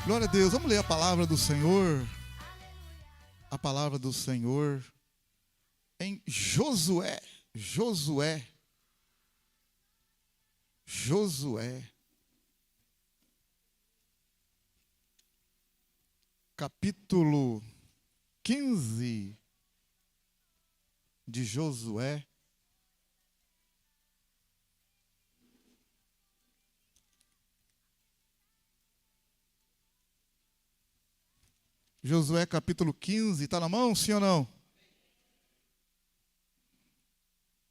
Glória a Deus, vamos ler a palavra do Senhor. A palavra do Senhor em Josué. Capítulo 15 de Josué. Josué capítulo 15, está na mão, sim ou não?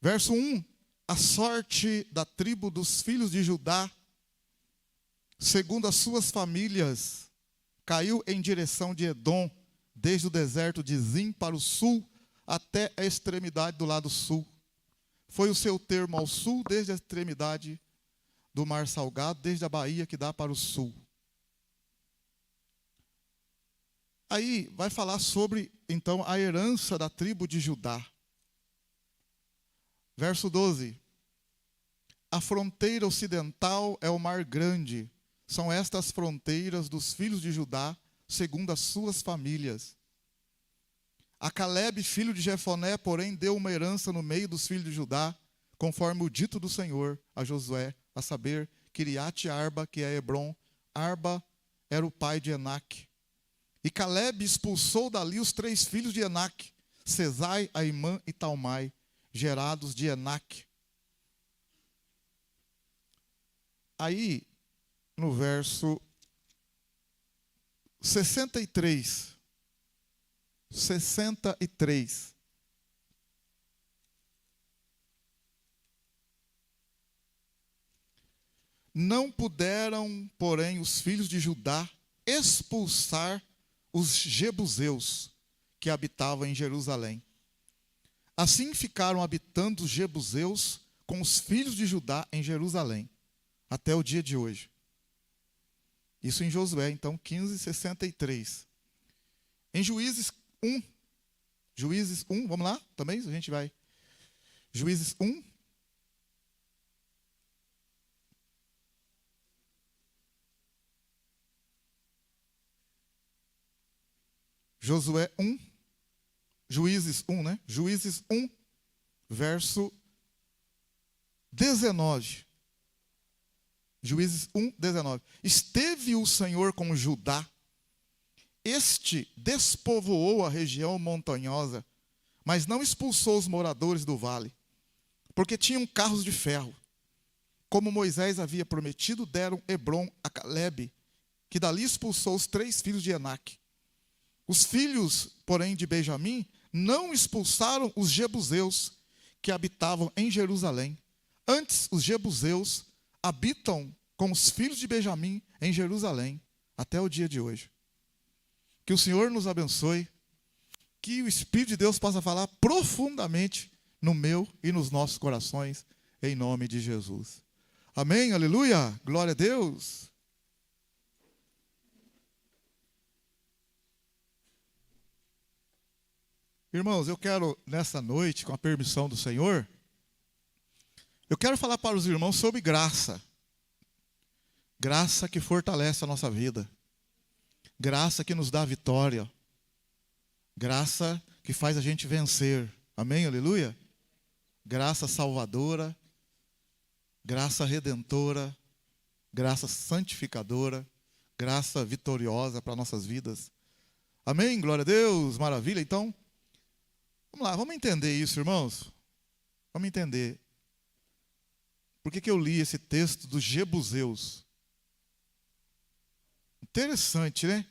Verso 1, a sorte da tribo dos filhos de Judá, segundo as suas famílias, caiu em direção de Edom, desde o deserto de Zim para o sul, até a extremidade do lado sul. Foi o seu termo ao sul, desde a extremidade do mar salgado, desde a baía que dá para o sul. Aí vai falar sobre, então, a herança da tribo de Judá. Verso 12. A fronteira ocidental é o mar grande. São estas fronteiras dos filhos de Judá, segundo as suas famílias. A Calebe, filho de Jefoné, porém, deu uma herança no meio dos filhos de Judá, conforme o dito do Senhor a Josué, a saber, Kiriate Arba, que é Hebron. Arba era o pai de Enaque. E Calebe expulsou dali os 3 filhos de Enaque, Sesai, Aimã e Talmai, gerados de Enaque. Aí, no verso 63, não puderam, porém, os filhos de Judá expulsar os jebuseus que habitavam em Jerusalém. Assim ficaram habitando os jebuseus com os filhos de Judá em Jerusalém, até o dia de hoje. Isso em Josué, então, 15:63. Em Juízes 1, vamos lá? Também a gente vai. Juízes 1. Josué 1, Juízes 1, né? Juízes 1, verso 19. Juízes 1, 19. Esteve o Senhor com Judá. Este despovoou a região montanhosa, mas não expulsou os moradores do vale, porque tinham carros de ferro. Como Moisés havia prometido, deram Hebron a Calebe, que dali expulsou os 3 filhos de Enaque. Os filhos, porém, de Benjamim não expulsaram os jebuseus que habitavam em Jerusalém. Antes, os jebuseus habitam com os filhos de Benjamim em Jerusalém, até o dia de hoje. Que o Senhor nos abençoe, que o Espírito de Deus possa falar profundamente no meu e nos nossos corações, em nome de Jesus. Amém, aleluia, glória a Deus. Irmãos, eu quero, nessa noite, com a permissão do Senhor, eu quero falar para os irmãos sobre graça. Graça que fortalece a nossa vida. Graça que nos dá vitória. Graça que faz a gente vencer. Amém, aleluia? Graça salvadora, graça redentora, graça santificadora, graça vitoriosa para nossas vidas. Amém, glória a Deus, maravilha. Então, vamos lá, vamos entender isso, irmãos. Vamos entender. Por que eu li esse texto dos jebuseus? Interessante, né?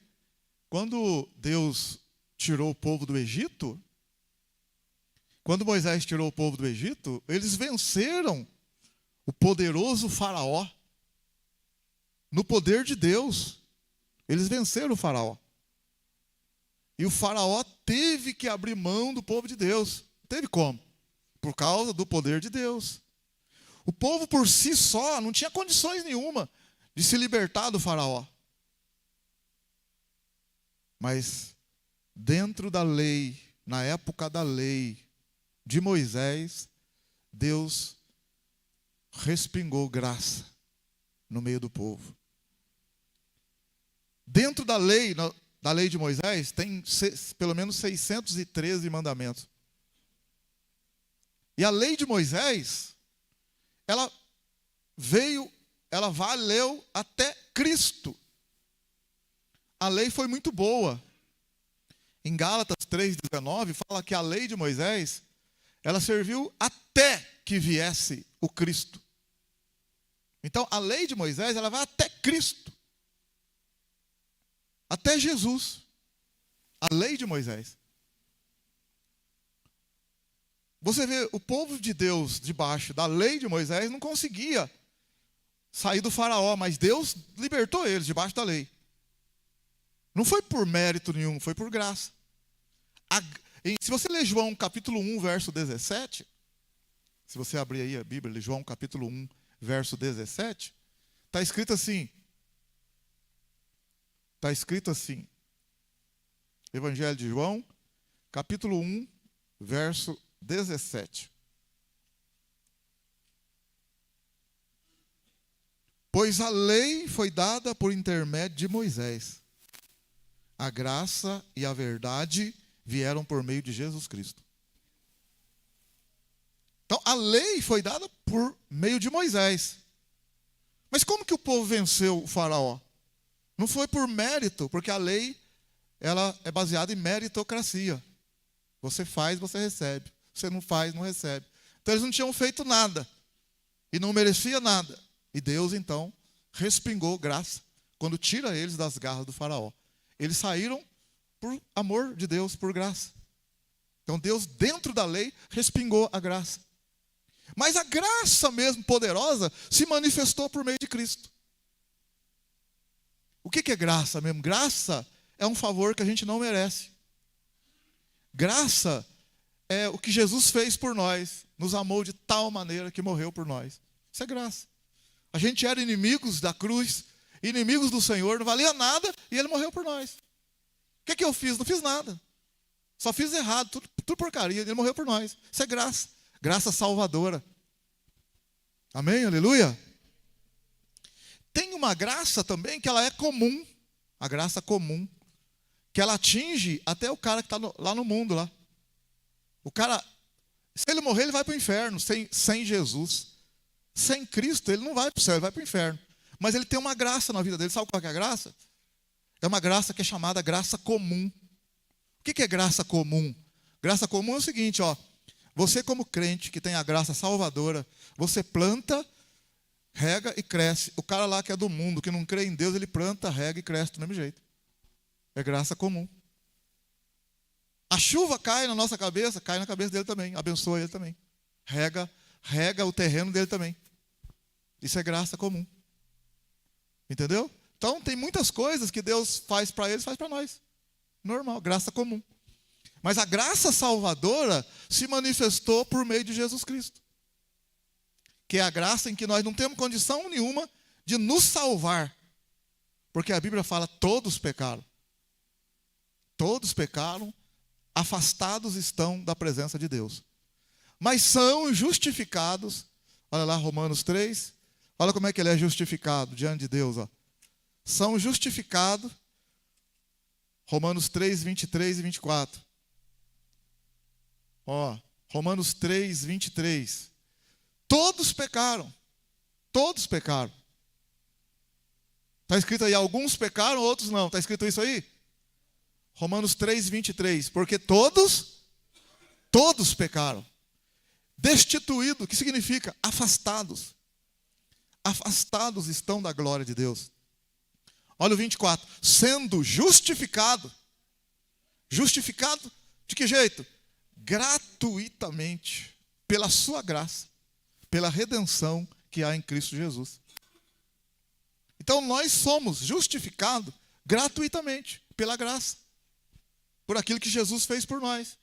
Quando Deus tirou o povo do Egito, quando Moisés tirou o povo do Egito, eles venceram o poderoso faraó. No poder de Deus, eles venceram o faraó. E o faraó teve que abrir mão do povo de Deus. Teve como? Por causa do poder de Deus. O povo por si só não tinha condições nenhuma de se libertar do faraó. Mas dentro da lei, na época da lei de Moisés, Deus respingou graça no meio do povo. Dentro da lei de Moisés, tem pelo menos 613 mandamentos. E a lei de Moisés, ela valeu até Cristo. A lei foi muito boa. Em Gálatas 3,19, fala que a lei de Moisés, ela serviu até que viesse o Cristo. Então, a lei de Moisés, ela vai até Cristo. Até Jesus. A lei de Moisés. Você vê, o povo de Deus, debaixo da lei de Moisés, não conseguia sair do faraó, mas Deus libertou eles debaixo da lei. Não foi por mérito nenhum, foi por graça. Se você ler João capítulo 1, verso 17, se você abrir aí a Bíblia, João capítulo 1, verso 17, está escrito assim. Está escrito assim. Evangelho de João, capítulo 1, verso 17. Pois a lei foi dada por intermédio de Moisés. A graça e a verdade vieram por meio de Jesus Cristo. Então, a lei foi dada por meio de Moisés. Mas como que o povo venceu o faraó? Não foi por mérito, porque a lei ela é baseada em meritocracia. Você faz, você recebe. Você não faz, não recebe. Então, eles não tinham feito nada. E não merecia nada. E Deus, então, respingou graça quando tira eles das garras do faraó. Eles saíram por amor de Deus, por graça. Então Deus, dentro da lei, respingou a graça. Mas a graça mesmo poderosa se manifestou por meio de Cristo. O que é graça mesmo? Graça é um favor que a gente não merece. Graça é o que Jesus fez por nós. Nos amou de tal maneira que morreu por nós. Isso é graça. A gente era inimigos da cruz, inimigos do Senhor, não valia nada, e Ele morreu por nós. O que eu fiz? Não fiz nada. Só fiz errado, tudo porcaria. Ele morreu por nós. Isso é graça. Graça salvadora. Amém? Aleluia? Tem uma graça também que ela é comum. A graça comum. Que ela atinge até o cara que está lá no mundo. Lá. O cara, se ele morrer, ele vai para o inferno. Sem Jesus. Sem Cristo, ele não vai para o céu, ele vai para o inferno. Mas ele tem uma graça na vida dele. Sabe qual é a graça? É uma graça que é chamada graça comum. O que é graça comum? Graça comum é o seguinte, ó. Você como crente que tem a graça salvadora, você planta, rega e cresce. O cara lá que é do mundo, que não crê em Deus, ele planta, rega e cresce do mesmo jeito. É graça comum. A chuva cai na nossa cabeça, cai na cabeça dele também. Abençoa ele também. Rega o terreno dele também. Isso é graça comum. Entendeu? Então, tem muitas coisas que Deus faz para eles, faz para nós. Normal, graça comum. Mas a graça salvadora se manifestou por meio de Jesus Cristo. Que é a graça em que nós não temos condição nenhuma de nos salvar. Porque a Bíblia fala, todos pecaram. Todos pecaram, afastados estão da presença de Deus. Mas são justificados. Olha lá, Romanos 3. Olha como é que ele é justificado diante de Deus. Ó. São justificados. Romanos 3, 23 e 24. Ó, Romanos 3, 23. Todos pecaram. Todos pecaram. Está escrito aí, alguns pecaram, outros não. Está escrito isso aí? Romanos 3, 23. Porque todos pecaram. Destituído, que significa? Afastados. Afastados estão da glória de Deus. Olha o 24. Sendo justificado. Justificado de que jeito? Gratuitamente. Pela sua graça. Pela redenção que há em Cristo Jesus. Então nós somos justificados gratuitamente. Pela graça. Por aquilo que Jesus fez por nós.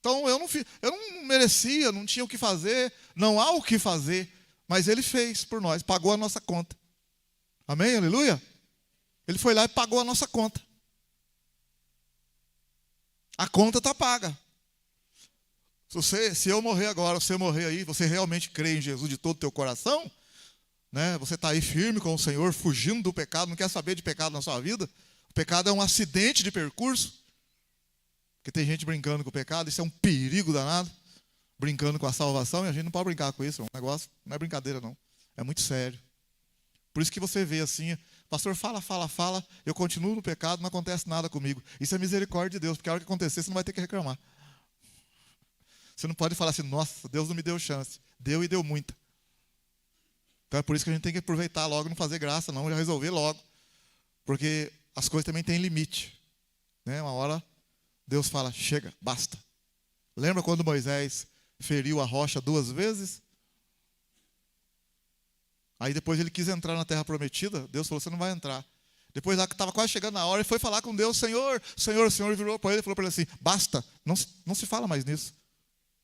Então eu não merecia, não tinha o que fazer, não há o que fazer, mas Ele fez por nós, pagou a nossa conta. Amém? Aleluia? Ele foi lá e pagou a nossa conta. A conta está paga. Se eu morrer agora, você morrer aí, você realmente crê em Jesus de todo o teu coração, né? Você está aí firme com o Senhor, fugindo do pecado, não quer saber de pecado na sua vida, O pecado é um acidente de percurso. Porque tem gente brincando com o pecado, isso é um perigo danado. Brincando com a salvação, e a gente não pode brincar com isso. É um negócio, não é brincadeira não. É muito sério. Por isso que você vê assim, pastor fala, eu continuo no pecado, não acontece nada comigo. Isso é misericórdia de Deus, porque a hora que acontecer, você não vai ter que reclamar. Você não pode falar assim, nossa, Deus não me deu chance. Deu e deu muita. Então é por isso que a gente tem que aproveitar logo, não fazer graça não, já resolver logo. Porque as coisas também têm limite. Né? Uma hora Deus fala, chega, basta. Lembra quando Moisés feriu a rocha 2 vezes? Aí depois ele quis entrar na terra prometida, Deus falou, você não vai entrar. Depois lá que estava quase chegando na hora, ele foi falar com Deus, Senhor, o Senhor virou para ele e falou para ele assim, basta, não se fala mais nisso.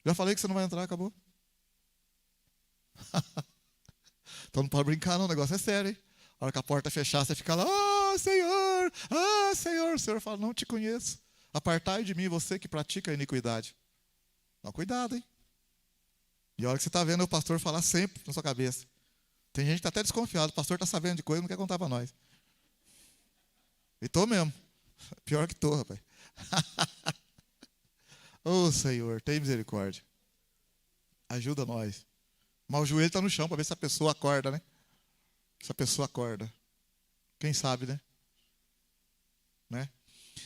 Já falei que você não vai entrar, acabou. Então não pode brincar não, o negócio é sério, hein? A hora que a porta fechar, você fica lá, Senhor, o Senhor fala, não te conheço. Apartai de mim você que pratica a iniquidade. Então, cuidado, hein? E a hora que você está vendo o pastor falar sempre na sua cabeça. Tem gente que está até desconfiado, o pastor está sabendo de coisa e não quer contar para nós. E estou mesmo. Pior que estou, rapaz. Senhor, tem misericórdia. Ajuda nós. Mas o joelho está no chão para ver se a pessoa acorda, né? Se a pessoa acorda. Quem sabe, né?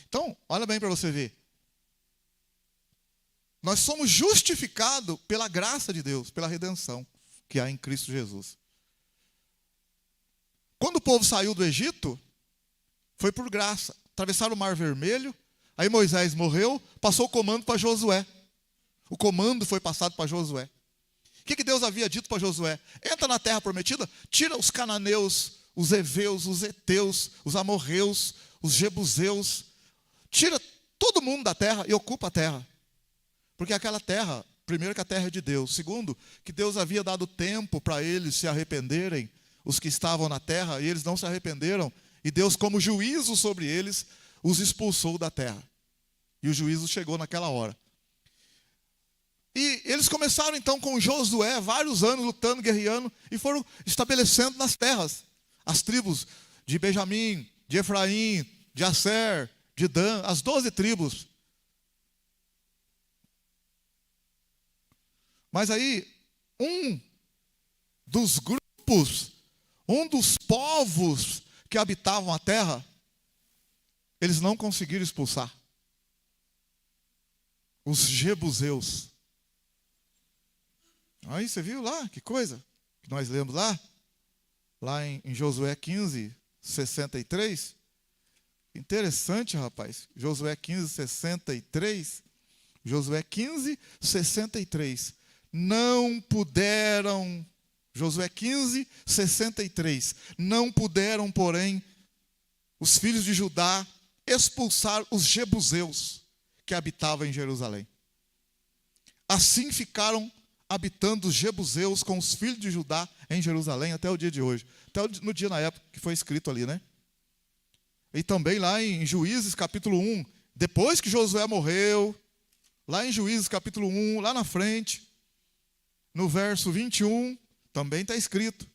Então, olha bem para você ver. Nós somos justificados pela graça de Deus, pela redenção que há em Cristo Jesus. Quando o povo saiu do Egito, foi por graça. Atravessaram o Mar Vermelho, aí Moisés morreu, passou o comando para Josué. O comando foi passado para Josué. O que Deus havia dito para Josué? Entra na terra prometida, tira os cananeus, os heveus, os heteus, os amorreus, os jebuseus. Tira todo mundo da terra e ocupa a terra. Porque aquela terra, primeiro que a terra é de Deus. Segundo, que Deus havia dado tempo para eles se arrependerem, os que estavam na terra, e eles não se arrependeram. E Deus, como juízo sobre eles, os expulsou da terra. E o juízo chegou naquela hora. E eles começaram então com Josué, vários anos lutando, guerreando, e foram estabelecendo nas terras. As tribos de Benjamim, de Efraim, de Asser, de Dan, as 12 tribos. Mas aí, um dos grupos, um dos povos que habitavam a terra, eles não conseguiram expulsar. Os jebuseus. Aí você viu lá, que coisa, que nós lemos lá em Josué 15, 63. Interessante, rapaz. Josué 15, 63. Josué 15, 63. Não puderam, Josué 15, 63. Não puderam, porém, os filhos de Judá expulsar os jebuseus que habitavam em Jerusalém. Assim ficaram habitando os jebuseus com os filhos de Judá em Jerusalém até o dia de hoje. Até no dia na época que foi escrito ali, né? E também lá em Juízes capítulo 1, depois que Josué morreu, lá em Juízes capítulo 1, lá na frente, no verso 21, também está escrito.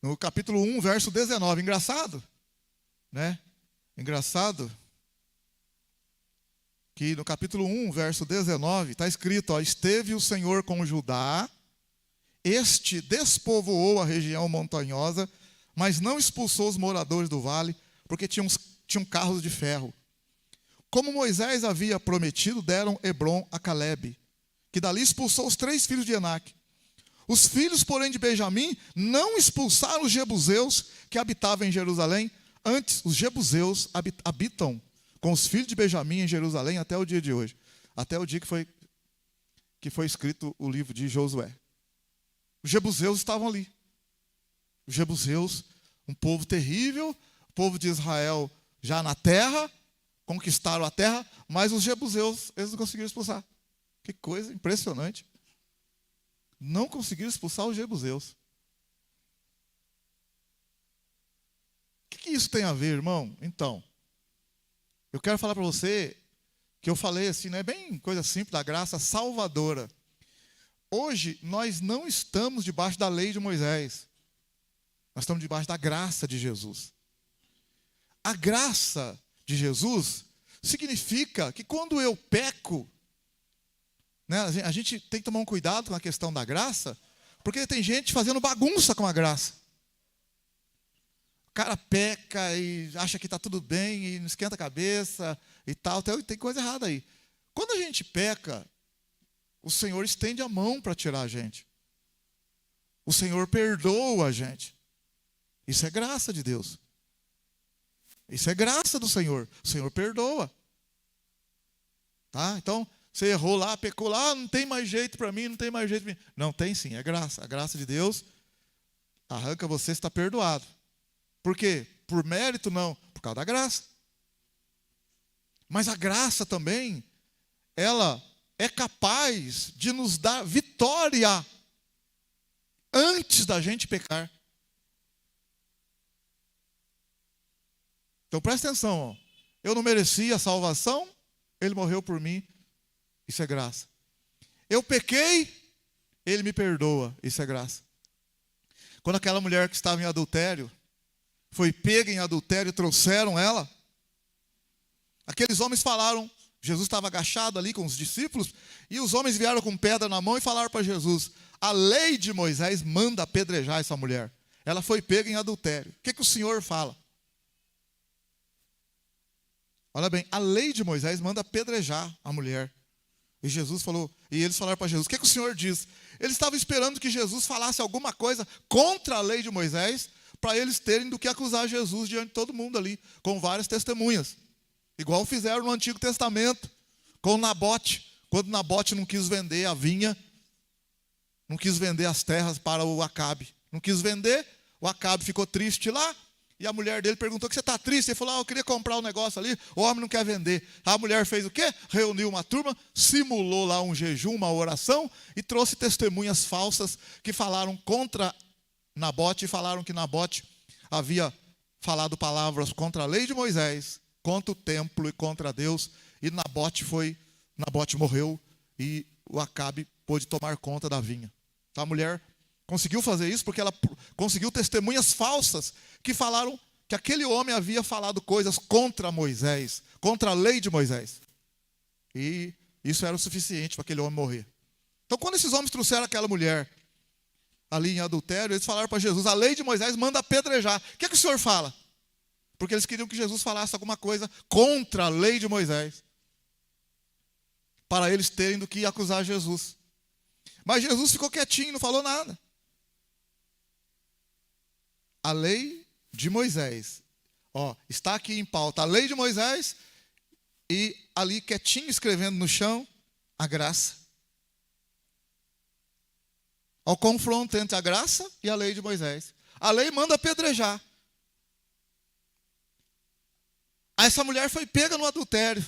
No capítulo 1, verso 19. Engraçado, né? Engraçado que no capítulo 1, verso 19, está escrito, ó, esteve o Senhor com Judá, este despovoou a região montanhosa, mas não expulsou os moradores do vale, porque tinham carros de ferro. Como Moisés havia prometido, deram Hebrom a Calebe, que dali expulsou os 3 filhos de Enaque. Os filhos, porém, de Benjamim não expulsaram os jebuseus que habitavam em Jerusalém. Antes, os jebuseus habitam com os filhos de Benjamim em Jerusalém até o dia de hoje. Até o dia que foi escrito o livro de Josué. Os jebuseus estavam ali. Os jebuseus, um povo terrível, o povo de Israel já na terra, conquistaram a terra, mas os jebuseus, eles não conseguiram expulsar. Que coisa impressionante. Não conseguiram expulsar os jebuseus. O que isso tem a ver, irmão? Então, eu quero falar para você que eu falei assim, né, bem coisa simples, da graça salvadora. Hoje, nós não estamos debaixo da lei de Moisés. Nós estamos debaixo da graça de Jesus. A graça de Jesus significa que quando eu peco, né, a gente tem que tomar um cuidado com a questão da graça, porque tem gente fazendo bagunça com a graça. O cara peca e acha que está tudo bem e não esquenta a cabeça e tal. Tem coisa errada aí. Quando a gente peca, o Senhor estende a mão para tirar a gente. O Senhor perdoa a gente. Isso é graça de Deus. Isso é graça do Senhor. O Senhor perdoa. Tá? Então, você errou lá, pecou lá, não tem mais jeito para mim, não tem mais jeito para mim. Não, tem sim, é graça. A graça de Deus arranca você, está perdoado. Por quê? Por mérito? Não, por causa da graça. Mas a graça também, ela é capaz de nos dar vitória antes da gente pecar. Então presta atenção, ó. Eu não merecia a salvação, Ele morreu por mim, isso é graça. Eu pequei, Ele me perdoa, isso é graça. Quando aquela mulher que estava em adultério, foi pega em adultério e trouxeram ela, aqueles homens falaram, Jesus estava agachado ali com os discípulos, e os homens vieram com pedra na mão e falaram para Jesus, a lei de Moisés manda apedrejar essa mulher. Ela foi pega em adultério. O que o Senhor fala? Olha bem, a lei de Moisés manda apedrejar a mulher. E Jesus falou, e eles falaram para Jesus, o que o Senhor diz? Eles estavam esperando que Jesus falasse alguma coisa contra a lei de Moisés, para eles terem do que acusar Jesus diante de todo mundo ali, com várias testemunhas. Igual fizeram no Antigo Testamento, com Nabote. Quando Nabote não quis vender a vinha, não quis vender as terras para o Acabe. Não quis vender, o Acabe ficou triste lá, e a mulher dele perguntou, que você está triste? Ele falou, eu queria comprar um negócio ali, o homem não quer vender. A mulher fez o quê? Reuniu uma turma, simulou lá um jejum, uma oração, e trouxe testemunhas falsas que falaram contra Nabote, e falaram que Nabote havia falado palavras contra a lei de Moisés, contra o templo e contra Deus, e Nabote morreu, e o Acabe pôde tomar conta da vinha. Então a mulher conseguiu fazer isso porque ela conseguiu testemunhas falsas que falaram que aquele homem havia falado coisas contra Moisés, contra a lei de Moisés. E isso era o suficiente para aquele homem morrer. Então quando esses homens trouxeram aquela mulher ali em adultério, eles falaram para Jesus, a lei de Moisés manda apedrejar. O que o Senhor fala? Porque eles queriam que Jesus falasse alguma coisa contra a lei de Moisés, para eles terem do que acusar Jesus. Mas Jesus ficou quietinho, não falou nada. A lei de Moisés, ó, está aqui em pauta, a lei de Moisés, e ali quietinho escrevendo no chão, a graça. Ao confronto entre a graça e a lei de Moisés. A lei manda apedrejar. Essa mulher foi pega no adultério.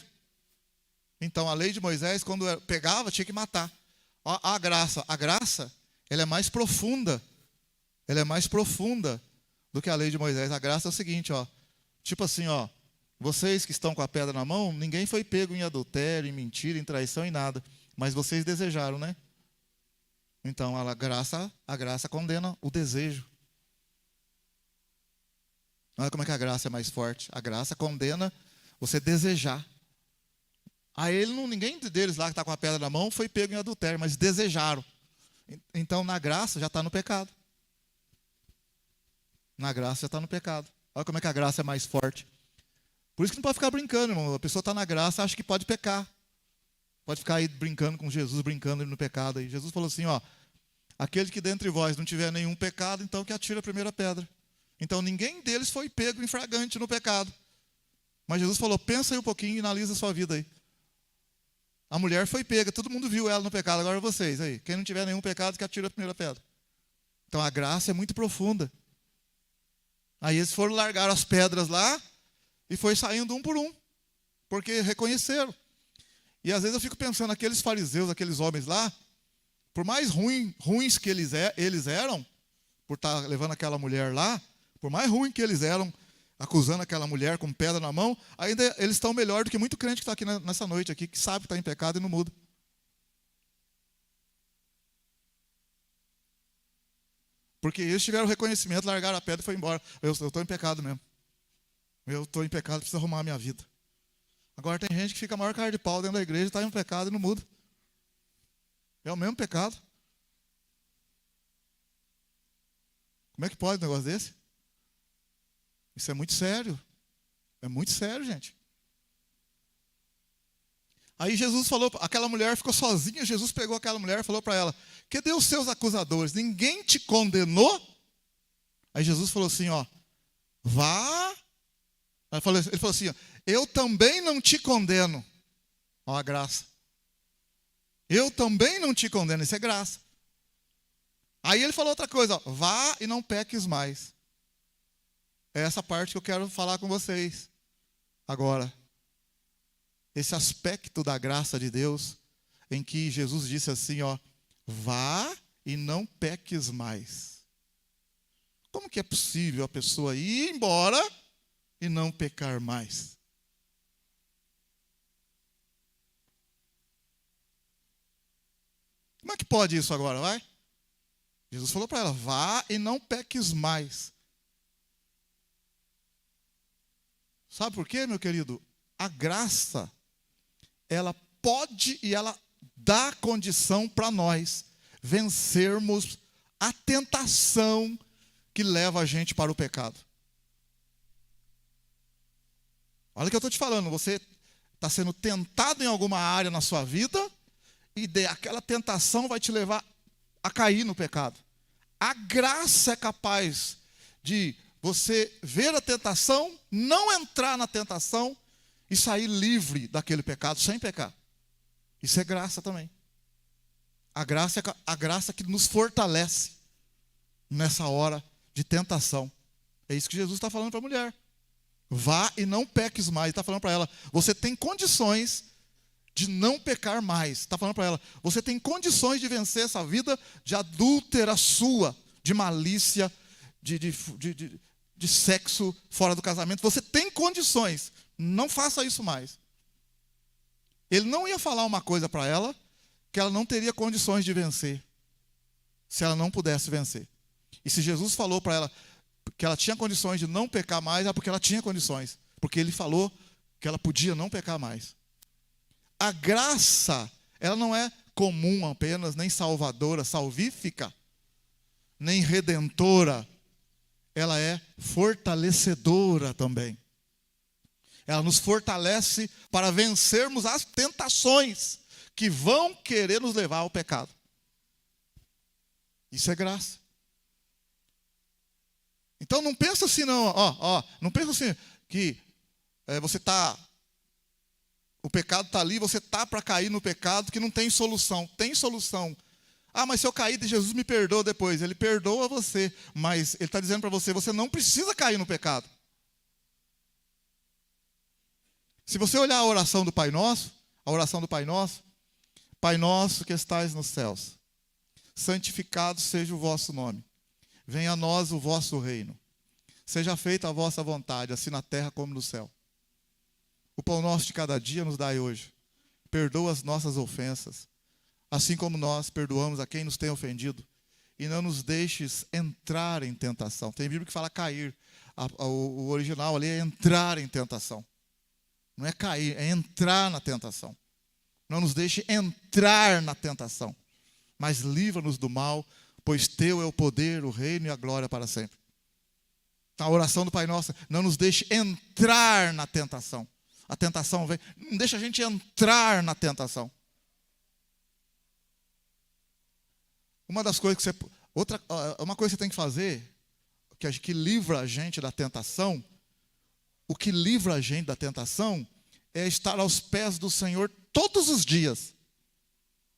Então a lei de Moisés, quando pegava, tinha que matar. A graça, ela é mais profunda. Ela é mais profunda do que a lei de Moisés. A graça é o seguinte, ó. Tipo assim, ó. Vocês que estão com a pedra na mão, ninguém foi pego em adultério, em mentira, em traição, em nada. Mas vocês desejaram, né? Então a graça condena o desejo. Olha como é que a graça é mais forte. A graça condena você desejar. Ninguém deles lá que está com a pedra na mão foi pego em adultério, mas desejaram. Então na graça já está no pecado. Na graça já está no pecado. Olha como é que a graça é mais forte. Por isso que não pode ficar brincando, irmão. A pessoa está na graça, acha que pode pecar. Pode ficar aí brincando com Jesus, brincando no pecado. E Jesus falou assim, ó, aquele que dentre vós não tiver nenhum pecado, então que atire a primeira pedra. Então ninguém deles foi pego em flagrante no pecado. Mas Jesus falou, pensa aí um pouquinho e analisa a sua vida aí. A mulher foi pega, todo mundo viu ela no pecado, agora vocês aí. Quem não tiver nenhum pecado, que atire a primeira pedra. Então a graça é muito profunda. Aí eles foram largar as pedras lá e foi saindo um por um, porque reconheceram. E às vezes eu fico pensando, aqueles fariseus, aqueles homens lá, por mais ruins que eles eram, por estar levando aquela mulher lá, por mais ruim que eles eram, acusando aquela mulher com pedra na mão, ainda eles estão melhor do que muito crente que está aqui nessa noite, aqui, que sabe que está em pecado e não muda. Porque eles tiveram reconhecimento, largaram a pedra e foram embora. Eu estou em pecado mesmo. Eu estou em pecado, preciso arrumar a minha vida. Agora tem gente que fica a maior cara de pau dentro da igreja, está em pecado e não muda. É o mesmo pecado. Como é que pode um negócio desse? Isso é muito sério. É muito sério, gente. Aí Jesus falou, aquela mulher ficou sozinha, Jesus pegou aquela mulher e falou para ela: cadê os seus acusadores? Ninguém te condenou? Aí Jesus falou assim, ó, vá. Ele falou assim, ó, eu também não te condeno. Ó a graça. Eu também não te condeno, isso é graça. Aí ele falou outra coisa, ó, vá e não peques mais. É essa parte que eu quero falar com vocês agora. Esse aspecto da graça de Deus, em que Jesus disse assim, ó, vá e não peques mais. Como que é possível a pessoa ir embora e não pecar mais? Como é que pode isso agora, vai? Jesus falou para ela, vá e não peques mais. Sabe por quê, meu querido? A graça, ela pode e ela dá condição para nós vencermos a tentação que leva a gente para o pecado. Olha o que eu estou te falando, você está sendo tentado em alguma área na sua vida e aquela tentação vai te levar a cair no pecado. A graça é capaz de você ver a tentação, não entrar na tentação e sair livre daquele pecado sem pecar. Isso é graça também. A graça é a graça que nos fortalece nessa hora de tentação. É isso que Jesus está falando para a mulher. Vá e não peques mais. Ele está falando para ela, você tem condições de não pecar mais. Está falando para ela, você tem condições de vencer essa vida de adúltera sua, de malícia, de sexo fora do casamento. Você tem condições. Não faça isso mais. Ele não ia falar uma coisa para ela que ela não teria condições de vencer, se ela não pudesse vencer. E se Jesus falou para ela que ela tinha condições de não pecar mais, é porque ela tinha condições. Porque ele falou que ela podia não pecar mais. A graça, ela não é comum apenas, nem salvadora, salvífica, nem redentora. Ela é fortalecedora também. Ela nos fortalece para vencermos as tentações que vão querer nos levar ao pecado. Isso é graça. Então não pensa assim não, não pensa assim que você está, o pecado está ali, você está para cair no pecado que não tem solução. Tem solução. Ah, mas se eu cair, Jesus me perdoa depois. Ele perdoa você, mas ele está dizendo para você, você não precisa cair no pecado. Se você olhar a oração do Pai Nosso, Pai Nosso que estais nos céus, santificado seja o vosso nome. Venha a nós o vosso reino. Seja feita a vossa vontade, assim na terra como no céu. O pão nosso de cada dia nos dai hoje. Perdoa as nossas ofensas, assim como nós perdoamos a quem nos tem ofendido. E não nos deixes entrar em tentação. Tem Bíblia que fala cair. O original ali é entrar em tentação. Não é cair, é entrar na tentação. Não nos deixe entrar na tentação, mas livra-nos do mal, pois teu é o poder, o reino e a glória para sempre. A oração do Pai Nosso, não nos deixe entrar na tentação. A tentação vem, não deixa a gente entrar na tentação. Uma coisa que você tem que fazer, que livra a gente da tentação, o que livra a gente da tentação é estar aos pés do Senhor todos os dias.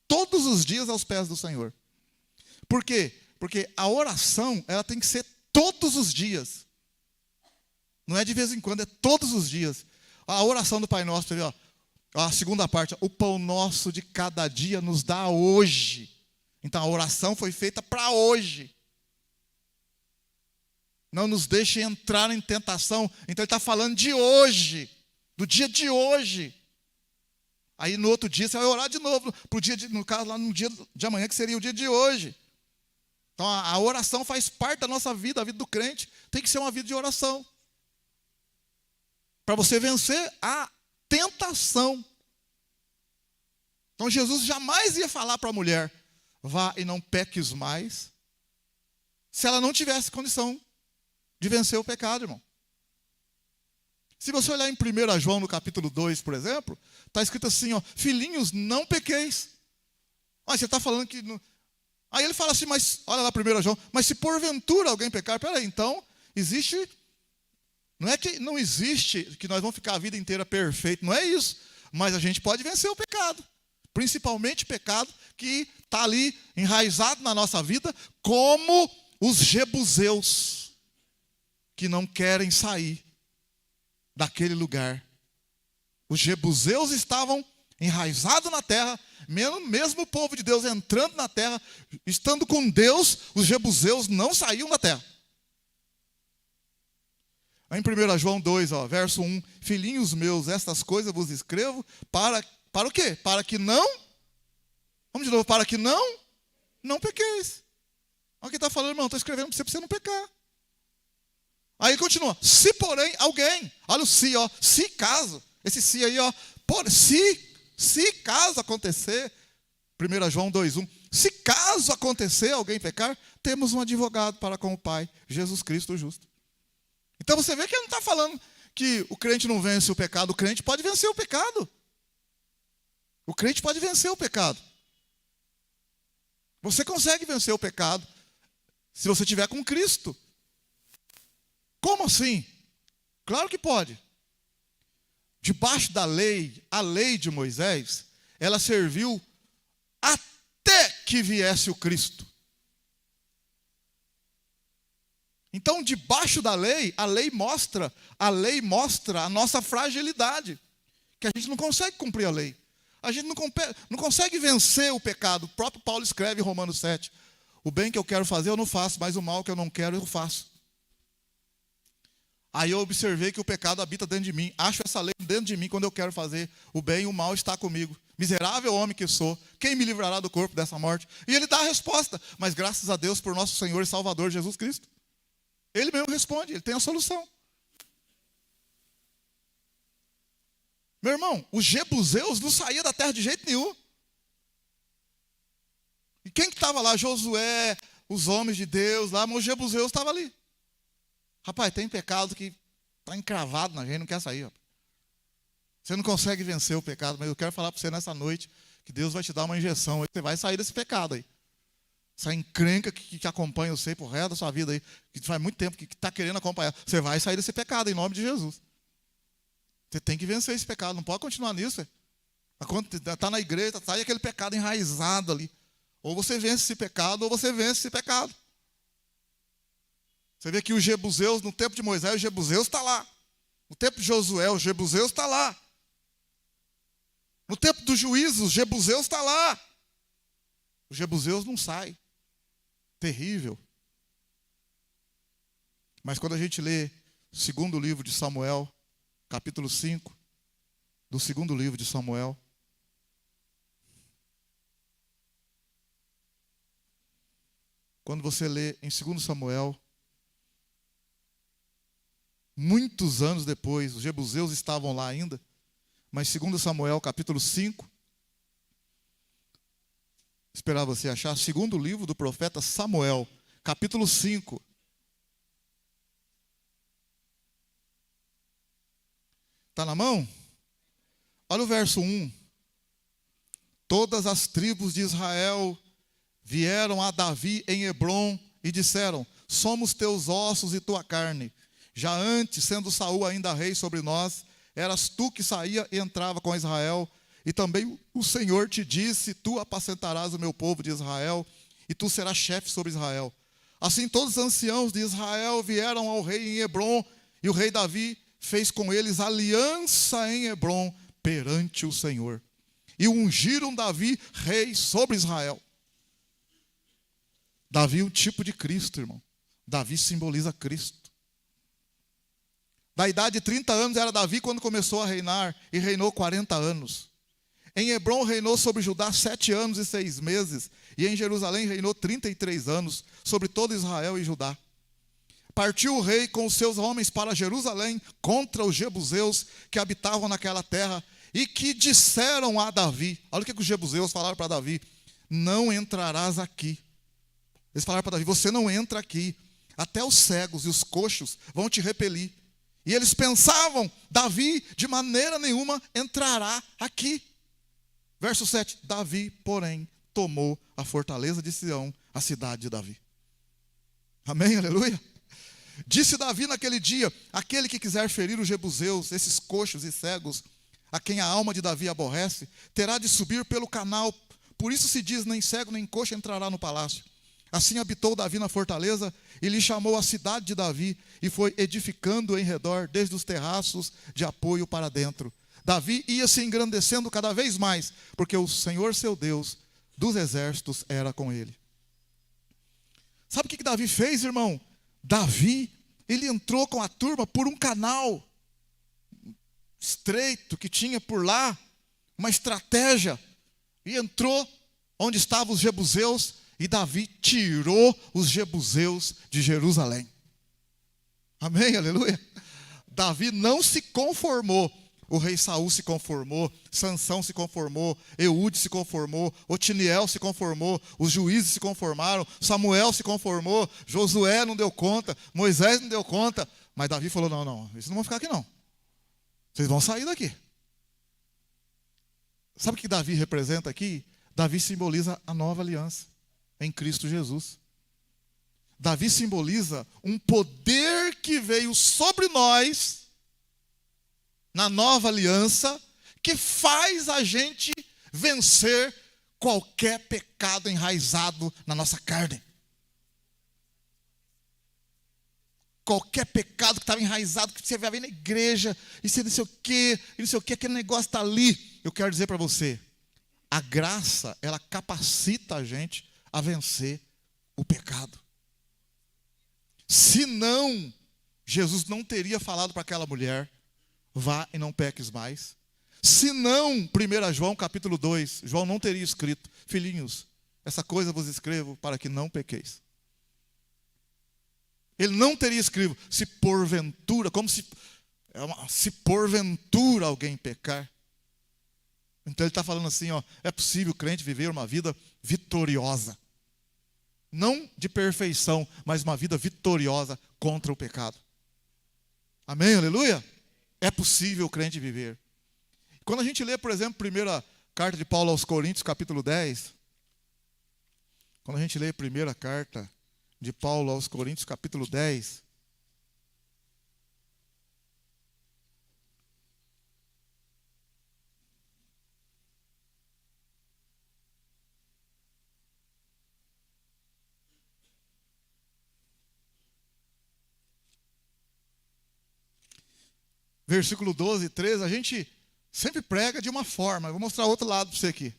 Todos os dias aos pés do Senhor. Por quê? Porque a oração, ela tem que ser todos os dias. Não é de vez em quando, é todos os dias. A oração do Pai Nosso, a segunda parte, o pão nosso de cada dia nos dá hoje. Então a oração foi feita para hoje. Não nos deixe entrar em tentação. Então ele está falando de hoje, do dia de hoje. Aí no outro dia você vai orar de novo, pro dia no caso lá no dia de amanhã, que seria o dia de hoje. Então a oração faz parte da nossa vida, a vida do crente tem que ser uma vida de oração. Para você vencer a tentação. Então Jesus jamais ia falar para a mulher, vá e não peques mais, se ela não tivesse condição de vencer o pecado, irmão. Se você olhar em 1 João, no capítulo 2, por exemplo, está escrito assim, ó, filhinhos, não pequeis. Você está falando que... Aí ele fala assim, mas, olha lá 1 João, mas se porventura alguém pecar, peraí, então, existe... Não é que não existe que nós vamos ficar a vida inteira perfeito, não é isso. Mas a gente pode vencer o pecado. Principalmente pecado que está ali enraizado na nossa vida, como os jebuseus, que não querem sair daquele lugar. Os jebuseus estavam enraizados na terra, mesmo o povo de Deus entrando na terra, estando com Deus, os jebuseus não saíam da terra. Em 1 João 2, verso 1, filhinhos meus, estas coisas vos escrevo para o quê? Para que não, vamos de novo, para que não pequeis. Olha o que está falando, irmão, estou escrevendo para você não pecar. Aí continua, se porém alguém, olha o se, se caso, esse se aí, se caso acontecer, 1 João 2:1, se caso acontecer alguém pecar, temos um advogado para com o Pai, Jesus Cristo o justo. Então você vê que ele não está falando que o crente não vence o pecado, o crente pode vencer o pecado. O crente pode vencer o pecado. Você consegue vencer o pecado se você estiver com Cristo. Como assim? Claro que pode. Debaixo da lei, a lei de Moisés, ela serviu até que viesse o Cristo. Então, debaixo da lei, a lei mostra a nossa fragilidade, que a gente não consegue cumprir a lei. A gente não consegue vencer o pecado. O próprio Paulo escreve em Romanos 7, o bem que eu quero fazer eu não faço, mas o mal que eu não quero eu faço. Aí eu observei que o pecado habita dentro de mim, acho essa lei dentro de mim quando eu quero fazer o bem, o mal está comigo. Miserável homem que sou, quem me livrará do corpo dessa morte? E ele dá a resposta, mas graças a Deus por nosso Senhor e Salvador Jesus Cristo. Ele mesmo responde, ele tem a solução. Meu irmão, os jebuseus não saíam da terra de jeito nenhum. E quem que estava lá? Josué, os homens de Deus lá, mas os jebuseus estavam ali. Rapaz, tem pecado que está encravado na gente, não quer sair. Rapaz. Você não consegue vencer o pecado, mas eu quero falar para você nessa noite que Deus vai te dar uma injeção, você vai sair desse pecado aí. Essa encrenca que acompanha você por resto da sua vida aí, que faz muito tempo que está querendo acompanhar, você vai sair desse pecado em nome de Jesus. Você tem que vencer esse pecado, não pode continuar nisso. Está na igreja, está aí aquele pecado enraizado ali. Ou você vence esse pecado, ou você vence esse pecado. Você vê que os jebuseus, no tempo de Moisés, os jebuseus está lá. No tempo de Josué, os jebuseus está lá. No tempo dos juízes, os jebuseus está lá. Os jebuseus não saem. Terrível. Mas quando a gente lê o segundo livro de Samuel, capítulo 5, do segundo livro de Samuel, quando você lê em 2 Samuel, muitos anos depois, os jebuseus estavam lá ainda, mas 2 Samuel, capítulo 5, esperar você achar, segundo livro do profeta Samuel, capítulo 5. Está na mão? Olha o verso 1. Todas as tribos de Israel vieram a Davi em Hebrom e disseram, somos teus ossos e tua carne. Já antes, sendo Saul ainda rei sobre nós, eras tu que saía e entrava com Israel. E também o Senhor te disse, tu apacentarás o meu povo de Israel, e tu serás chefe sobre Israel. Assim todos os anciãos de Israel vieram ao rei em Hebrom, e o rei Davi fez com eles aliança em Hebrom perante o Senhor. E ungiram Davi rei sobre Israel. Davi é um tipo de Cristo, irmão. Davi simboliza Cristo. Da idade de 30 anos era Davi quando começou a reinar, e reinou 40 anos. Em Hebrom reinou sobre Judá 7 anos e 6 meses, e em Jerusalém reinou 33 anos, sobre todo Israel e Judá. Partiu o rei com os seus homens para Jerusalém contra os jebuseus que habitavam naquela terra e que disseram a Davi, olha o que os jebuseus falaram para Davi: não entrarás aqui. Eles falaram para Davi: você não entra aqui, até os cegos e os coxos vão te repelir. E eles pensavam: Davi de maneira nenhuma entrará aqui. Verso 7, Davi, porém, tomou a fortaleza de Sião, a cidade de Davi. Amém, aleluia. Disse Davi naquele dia: aquele que quiser ferir os jebuseus, esses coxos e cegos, a quem a alma de Davi aborrece, terá de subir pelo canal. Por isso se diz: nem cego nem coxo entrará no palácio. Assim habitou Davi na fortaleza, e lhe chamou a cidade de Davi, e foi edificando em redor, desde os terraços de apoio para dentro. Davi ia se engrandecendo cada vez mais, porque o Senhor seu Deus dos exércitos era com ele. Sabe o que Davi fez, irmão? Davi, ele entrou com a turma por um canal estreito que tinha por lá, uma estratégia, e entrou onde estavam os jebuseus, e Davi tirou os jebuseus de Jerusalém. Amém, aleluia. Davi não se conformou. O rei Saul se conformou, Sansão se conformou, Eude se conformou, Otiniel se conformou, os juízes se conformaram, Samuel se conformou, Josué não deu conta, Moisés não deu conta, mas Davi falou: não, eles não vão ficar aqui não, vocês vão sair daqui. Sabe o que Davi representa aqui? Davi simboliza a nova aliança em Cristo Jesus. Davi simboliza um poder que veio sobre nós na nova aliança, que faz a gente vencer qualquer pecado enraizado na nossa carne. Qualquer pecado que estava enraizado, que você vai ver na igreja, e você não sei o que, aquele negócio está ali. Eu quero dizer para você, a graça, ela capacita a gente a vencer o pecado. Senão, Jesus não teria falado para aquela mulher: vá e não peques mais. Se não, 1 João capítulo 2, João não teria escrito: filhinhos, essa coisa vos escrevo para que não pequeis. Ele não teria escrito: se porventura, como se porventura alguém pecar. Então ele está falando assim, é possível o crente viver uma vida vitoriosa. Não de perfeição, mas uma vida vitoriosa contra o pecado. Amém, aleluia? É possível o crente viver. Quando a gente lê, por exemplo, a primeira carta de Paulo aos Coríntios, capítulo 10. Quando a gente lê a primeira carta de Paulo aos Coríntios, capítulo 10. Versículo 12 e 13, a gente sempre prega de uma forma. Eu vou mostrar outro lado para você aqui.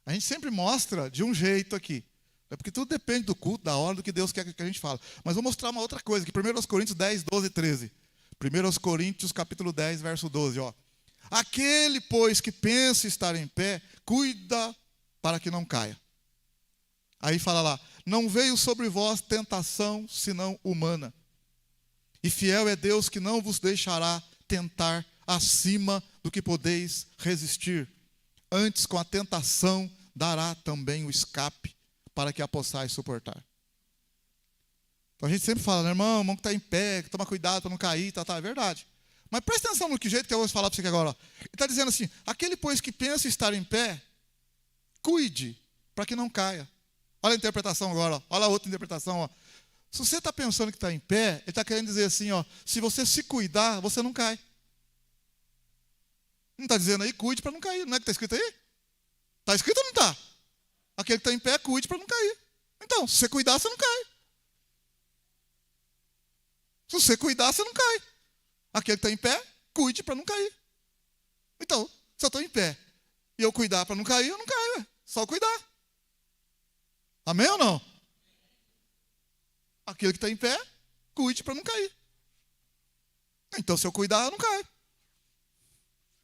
A gente sempre mostra de um jeito aqui. É porque tudo depende do culto, da hora, do que Deus quer que a gente fale. Mas vou mostrar uma outra coisa, que 1 Coríntios 10, 12 e 13. 1 Coríntios, capítulo 10, verso 12. Aquele, pois, que pensa estar em pé, cuida para que não caia. Aí fala lá: não veio sobre vós tentação, senão humana. E fiel é Deus que não vos deixará tentar acima do que podeis resistir. Antes, com a tentação, dará também o escape, para que a possais suportar. Então a gente sempre fala: irmão que está em pé, toma cuidado para não cair, é verdade. Mas presta atenção no que jeito que eu vou falar para você aqui agora. Ele está dizendo assim: aquele, pois, que pensa estar em pé, cuide para que não caia. Olha a interpretação agora, olha a outra interpretação. Se você está pensando que está em pé, ele está querendo dizer assim: se você se cuidar, você não cai. Não está dizendo aí: cuide para não cair. Não é que está escrito aí? Está escrito ou não está? Aquele que está em pé, cuide para não cair. Então, se você cuidar, você não cai. Se você cuidar, você não cai. Aquele que está em pé, cuide para não cair. Então, se eu estou em pé e eu cuidar para não cair, eu não caio. Só cuidar. Amém ou não? Aquele que está em pé, cuide para não cair. Então, se eu cuidar, eu não caio.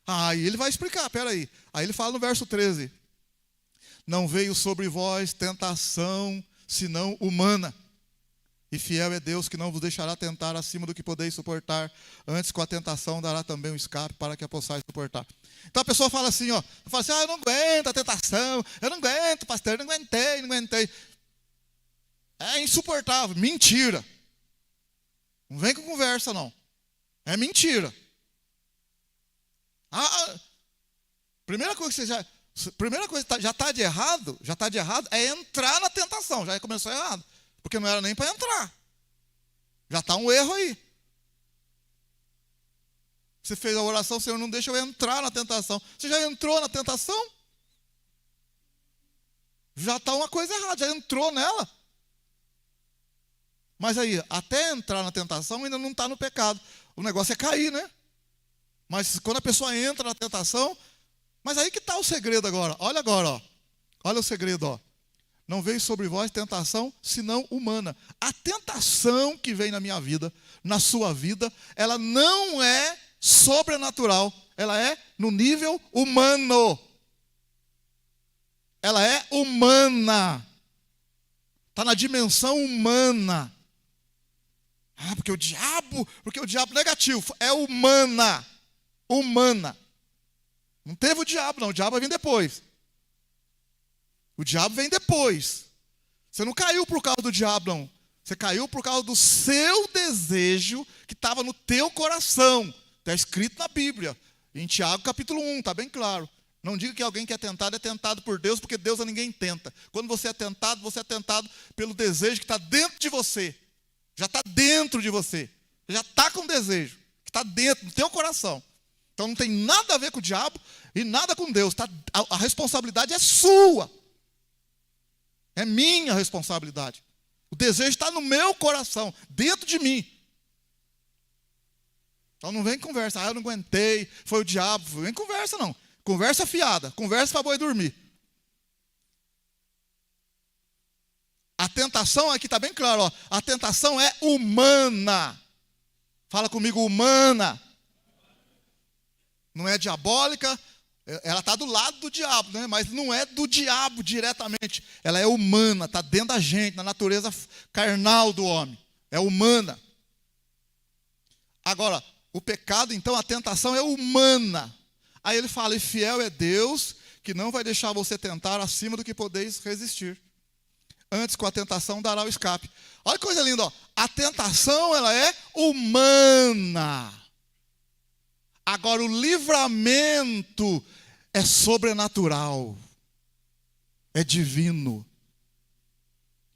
Aí ele vai explicar, peraí. Aí ele fala no verso 13. Não veio sobre vós tentação, senão humana. E fiel é Deus que não vos deixará tentar acima do que podeis suportar. Antes com a tentação dará também um escape para que a possais suportar. Então a pessoa fala assim, fala assim, eu não aguento a tentação, eu não aguento, pastor, eu não aguentei. É insuportável, mentira. Não vem com conversa não. É mentira. Primeira coisa que já está de errado é entrar na tentação. Já começou errado. Porque não era nem para entrar. Já está um erro aí. Você fez a oração, Senhor, não deixa eu entrar na tentação. Você já entrou na tentação? Já está uma coisa errada, já entrou nela. Mas aí, até entrar na tentação, ainda não está no pecado. O negócio é cair, né? Mas quando a pessoa entra na tentação, mas aí que está o segredo agora. Olha agora, olha o segredo, Não veio sobre vós tentação, senão humana. A tentação que vem na minha vida, na sua vida, ela não é sobrenatural. Ela é no nível humano. Ela é humana. Está na dimensão humana. Porque o diabo negativo, é humana. Humana. Não teve o diabo, não. O diabo vai vir depois. O diabo vem depois. Você não caiu por causa do diabo, não. Você caiu por causa do seu desejo que estava no teu coração. Está escrito na Bíblia. Em Tiago capítulo 1, está bem claro. Não diga que alguém que é tentado por Deus, porque Deus a ninguém tenta. Quando você é tentado pelo desejo que está dentro de você. Já está dentro de você. Já está com desejo. Que está dentro do teu coração. Então não tem nada a ver com o diabo e nada com Deus. A responsabilidade é sua. É minha responsabilidade. O desejo está no meu coração, dentro de mim. Então não vem conversa, eu não aguentei, foi o diabo. Não vem conversa não. Conversa fiada, conversa para boi dormir. A tentação aqui está bem claro, a tentação é humana. Fala comigo, humana. Não é diabólica. Ela está do lado do diabo, né? Mas não é do diabo diretamente. Ela é humana, está dentro da gente, na natureza carnal do homem. É humana. Agora, o pecado, então, a tentação é humana. Aí ele fala, e fiel é Deus, que não vai deixar você tentar acima do que podeis resistir. Antes com a tentação dará o escape. Olha que coisa linda, a tentação, ela é humana. Agora, o livramento é sobrenatural, é divino.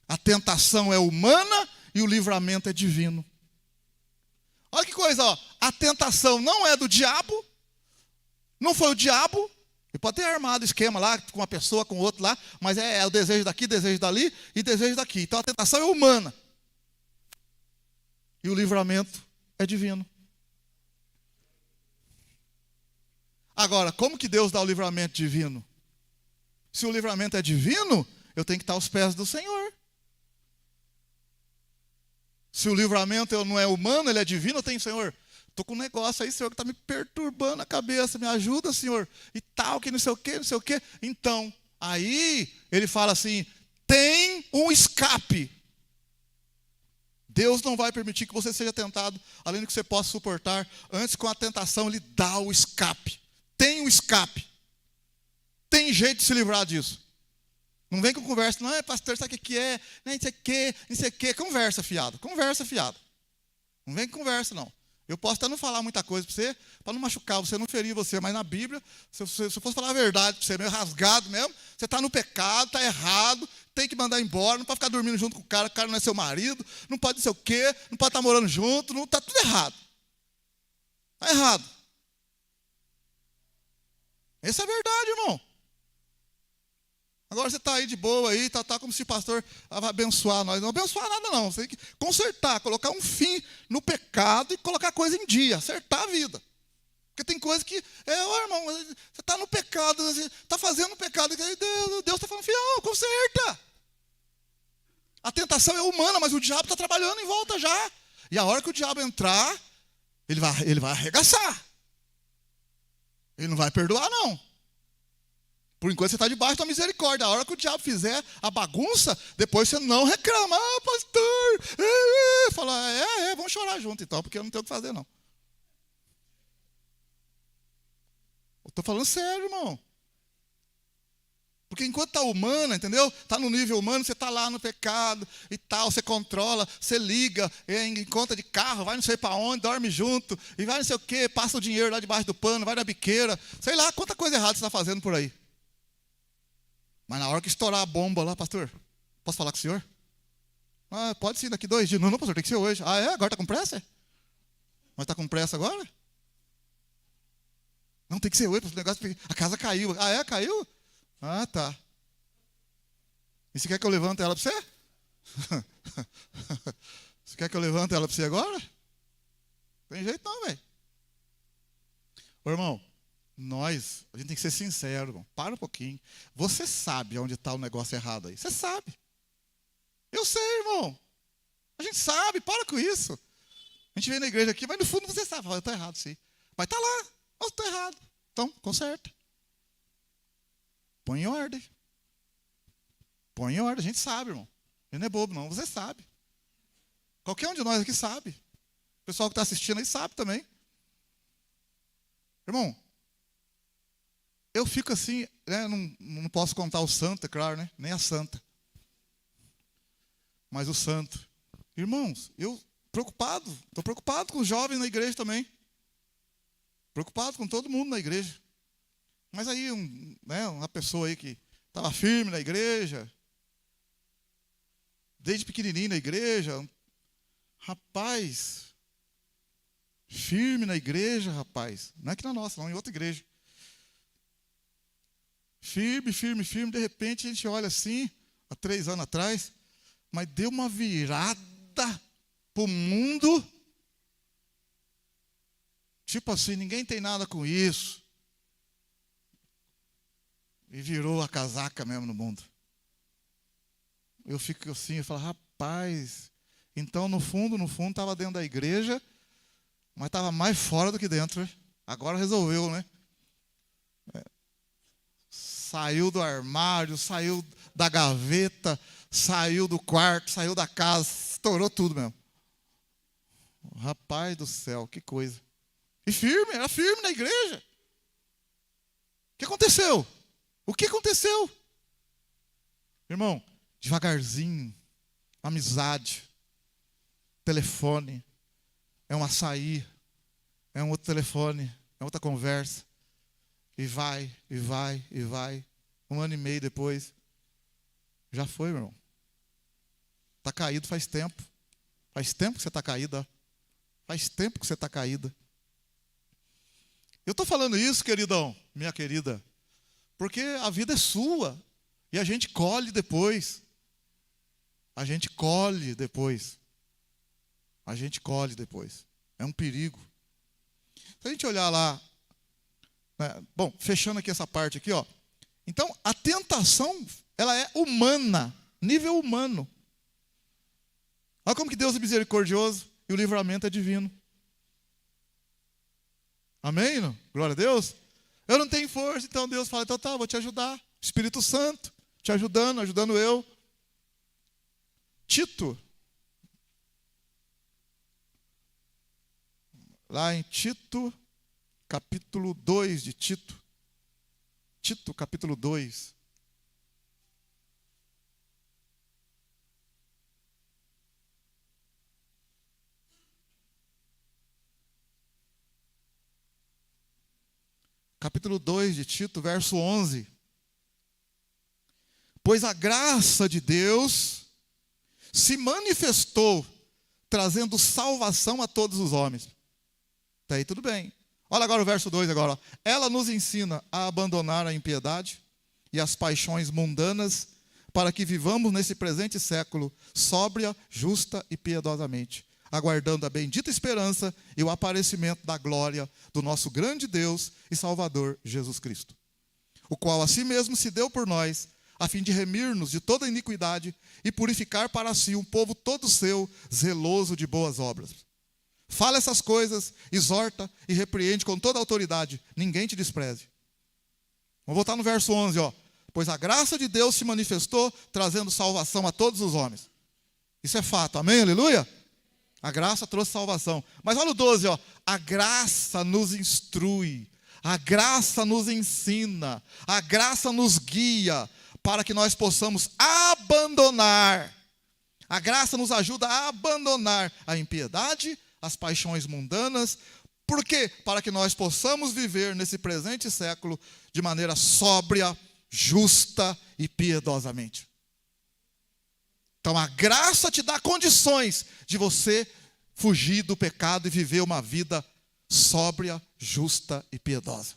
A tentação é humana e o livramento é divino. Olha que coisa, a tentação não é do diabo, não foi o diabo. Ele pode ter armado esquema lá, com uma pessoa, com outro lá, mas é o desejo daqui, desejo dali e desejo daqui. Então a tentação é humana. E o livramento é divino. Agora, como que Deus dá o livramento divino? Se o livramento é divino, eu tenho que estar aos pés do Senhor. Se o livramento não é humano, ele é divino, eu tenho, Senhor, estou com um negócio aí, Senhor, que está me perturbando a cabeça, me ajuda, Senhor, e tal, que não sei o quê, não sei o quê. Então, aí, ele fala assim, tem um escape. Deus não vai permitir que você seja tentado, além do que você possa suportar. Antes, com a tentação, ele dá o escape. Tem um escape. Tem jeito de se livrar disso. Não vem com conversa, não, pastor, sabe o que é? Não sei o que. Conversa, fiado. Não vem com conversa, não. Eu posso até não falar muita coisa para você, para não machucar você, não ferir você, mas na Bíblia, se eu fosse falar a verdade para você, meio rasgado mesmo, você está no pecado, está errado, tem que mandar embora, não pode ficar dormindo junto com o cara não é seu marido, não pode não sei o quê, não pode estar morando junto, não está tudo errado. Está errado. Essa é a verdade, irmão. Agora você está aí de boa, aí, tá como se o pastor vai abençoar nós. Não abençoar nada não, você tem que consertar, colocar um fim no pecado e colocar a coisa em dia, acertar a vida. Porque tem coisa que, irmão, você está no pecado, você está fazendo o pecado, Deus está falando, fiel, conserta. A tentação é humana, mas o diabo está trabalhando em volta já. E a hora que o diabo entrar, ele vai arregaçar. Ele não vai perdoar, não. Por enquanto você está debaixo da misericórdia. A hora que o diabo fizer a bagunça, depois você não reclama. Ah, pastor, fala, vamos chorar junto então, porque eu não tenho o que fazer, não. Eu estou falando sério, irmão. Porque enquanto está humana, entendeu? Está no nível humano, você está lá no pecado e tal, você controla, você liga, em conta de carro, vai não sei para onde, dorme junto, e vai não sei o quê, passa o dinheiro lá debaixo do pano, vai na biqueira, sei lá, quanta coisa errada você está fazendo por aí. Mas na hora que estourar a bomba lá, pastor, posso falar com o senhor? Ah, pode sim, daqui 2 dias. Não, pastor, tem que ser hoje. Ah, é? Agora está com pressa? Mas está com pressa agora? Não, tem que ser hoje, o negócio, a casa caiu. Ah, é? Caiu? Ah, tá. E você quer que eu levante ela para você? Você quer que eu levante ela para você agora? Não tem jeito não, velho. Ô, irmão, a gente tem que ser sincero, irmão. Para um pouquinho. Você sabe onde está o negócio errado aí. Você sabe. Eu sei, irmão. A gente sabe, para com isso. A gente vem na igreja aqui, mas no fundo você sabe. Eu estou errado, sim. Mas está lá. Eu estou errado. Então, conserta. Põe em ordem. Põe em ordem, a gente sabe, irmão. Ele não é bobo, não. Você sabe. Qualquer um de nós aqui sabe. O pessoal que está assistindo aí sabe também. Irmão, eu fico assim, né, não posso contar o santo, é claro, né? Nem a santa. Mas o santo. Irmãos, eu estou preocupado com os jovens na igreja também. Preocupado com todo mundo na igreja. Mas aí, uma pessoa aí que estava firme na igreja, desde pequenininho na igreja, rapaz, firme na igreja, rapaz, não é aqui na nossa, não, em outra igreja. Firme, firme, firme, de repente a gente olha assim, há 3 anos atrás, mas deu uma virada para o mundo, tipo assim, ninguém tem nada com isso. E virou a casaca mesmo no mundo. Eu fico assim, eu falo, rapaz, então no fundo, estava dentro da igreja, mas estava mais fora do que dentro. Né? Agora resolveu, né? Saiu do armário, saiu da gaveta, saiu do quarto, saiu da casa, estourou tudo mesmo. Rapaz do céu, que coisa. E firme, era firme na igreja. O que aconteceu? O que aconteceu? Irmão, devagarzinho, amizade, telefone, é um açaí, é um outro telefone, é outra conversa, e vai, e vai, e vai. 1 ano e meio depois, já foi, meu irmão. Está caído faz tempo. Faz tempo que você está caído, ó. Faz tempo que você está caída. Eu estou falando isso, queridão, minha querida, porque a vida é sua. E a gente colhe depois. A gente colhe depois. A gente colhe depois. É um perigo. Se a gente olhar lá, né, bom, fechando aqui essa parte aqui, ó. Então, a tentação, ela é humana, nível humano. Olha como que Deus é misericordioso e o livramento é divino. Amém? Não? Glória a Deus. Eu não tenho força, então Deus fala, então tá, vou te ajudar. Espírito Santo, te ajudando eu. Tito. Lá em Tito, capítulo 2 de Tito. Tito, capítulo 2. Capítulo 2 de Tito, verso 11. Pois a graça de Deus se manifestou, trazendo salvação a todos os homens. Até aí tudo bem. Olha agora o verso 2 agora. Ó. Ela nos ensina a abandonar a impiedade e as paixões mundanas, para que vivamos nesse presente século sóbria, justa e piedosamente, aguardando a bendita esperança e o aparecimento da glória do nosso grande Deus e Salvador Jesus Cristo, o qual a si mesmo se deu por nós, a fim de remir-nos de toda iniquidade e purificar para si um povo todo seu, zeloso de boas obras. Fala essas coisas, exorta e repreende com toda a autoridade. Ninguém te despreze. Vamos voltar no verso 11, ó. Pois a graça de Deus se manifestou, trazendo salvação a todos os homens. Isso é fato, amém? Aleluia? A graça trouxe salvação. Mas olha o 12, ó. A graça nos instrui, a graça nos ensina, a graça nos guia, para que nós possamos abandonar. A graça nos ajuda a abandonar a impiedade, as paixões mundanas. Por quê? Para que nós possamos viver nesse presente século de maneira sóbria, justa e piedosamente. Então a graça te dá condições de você fugir do pecado e viver uma vida sóbria, justa e piedosa.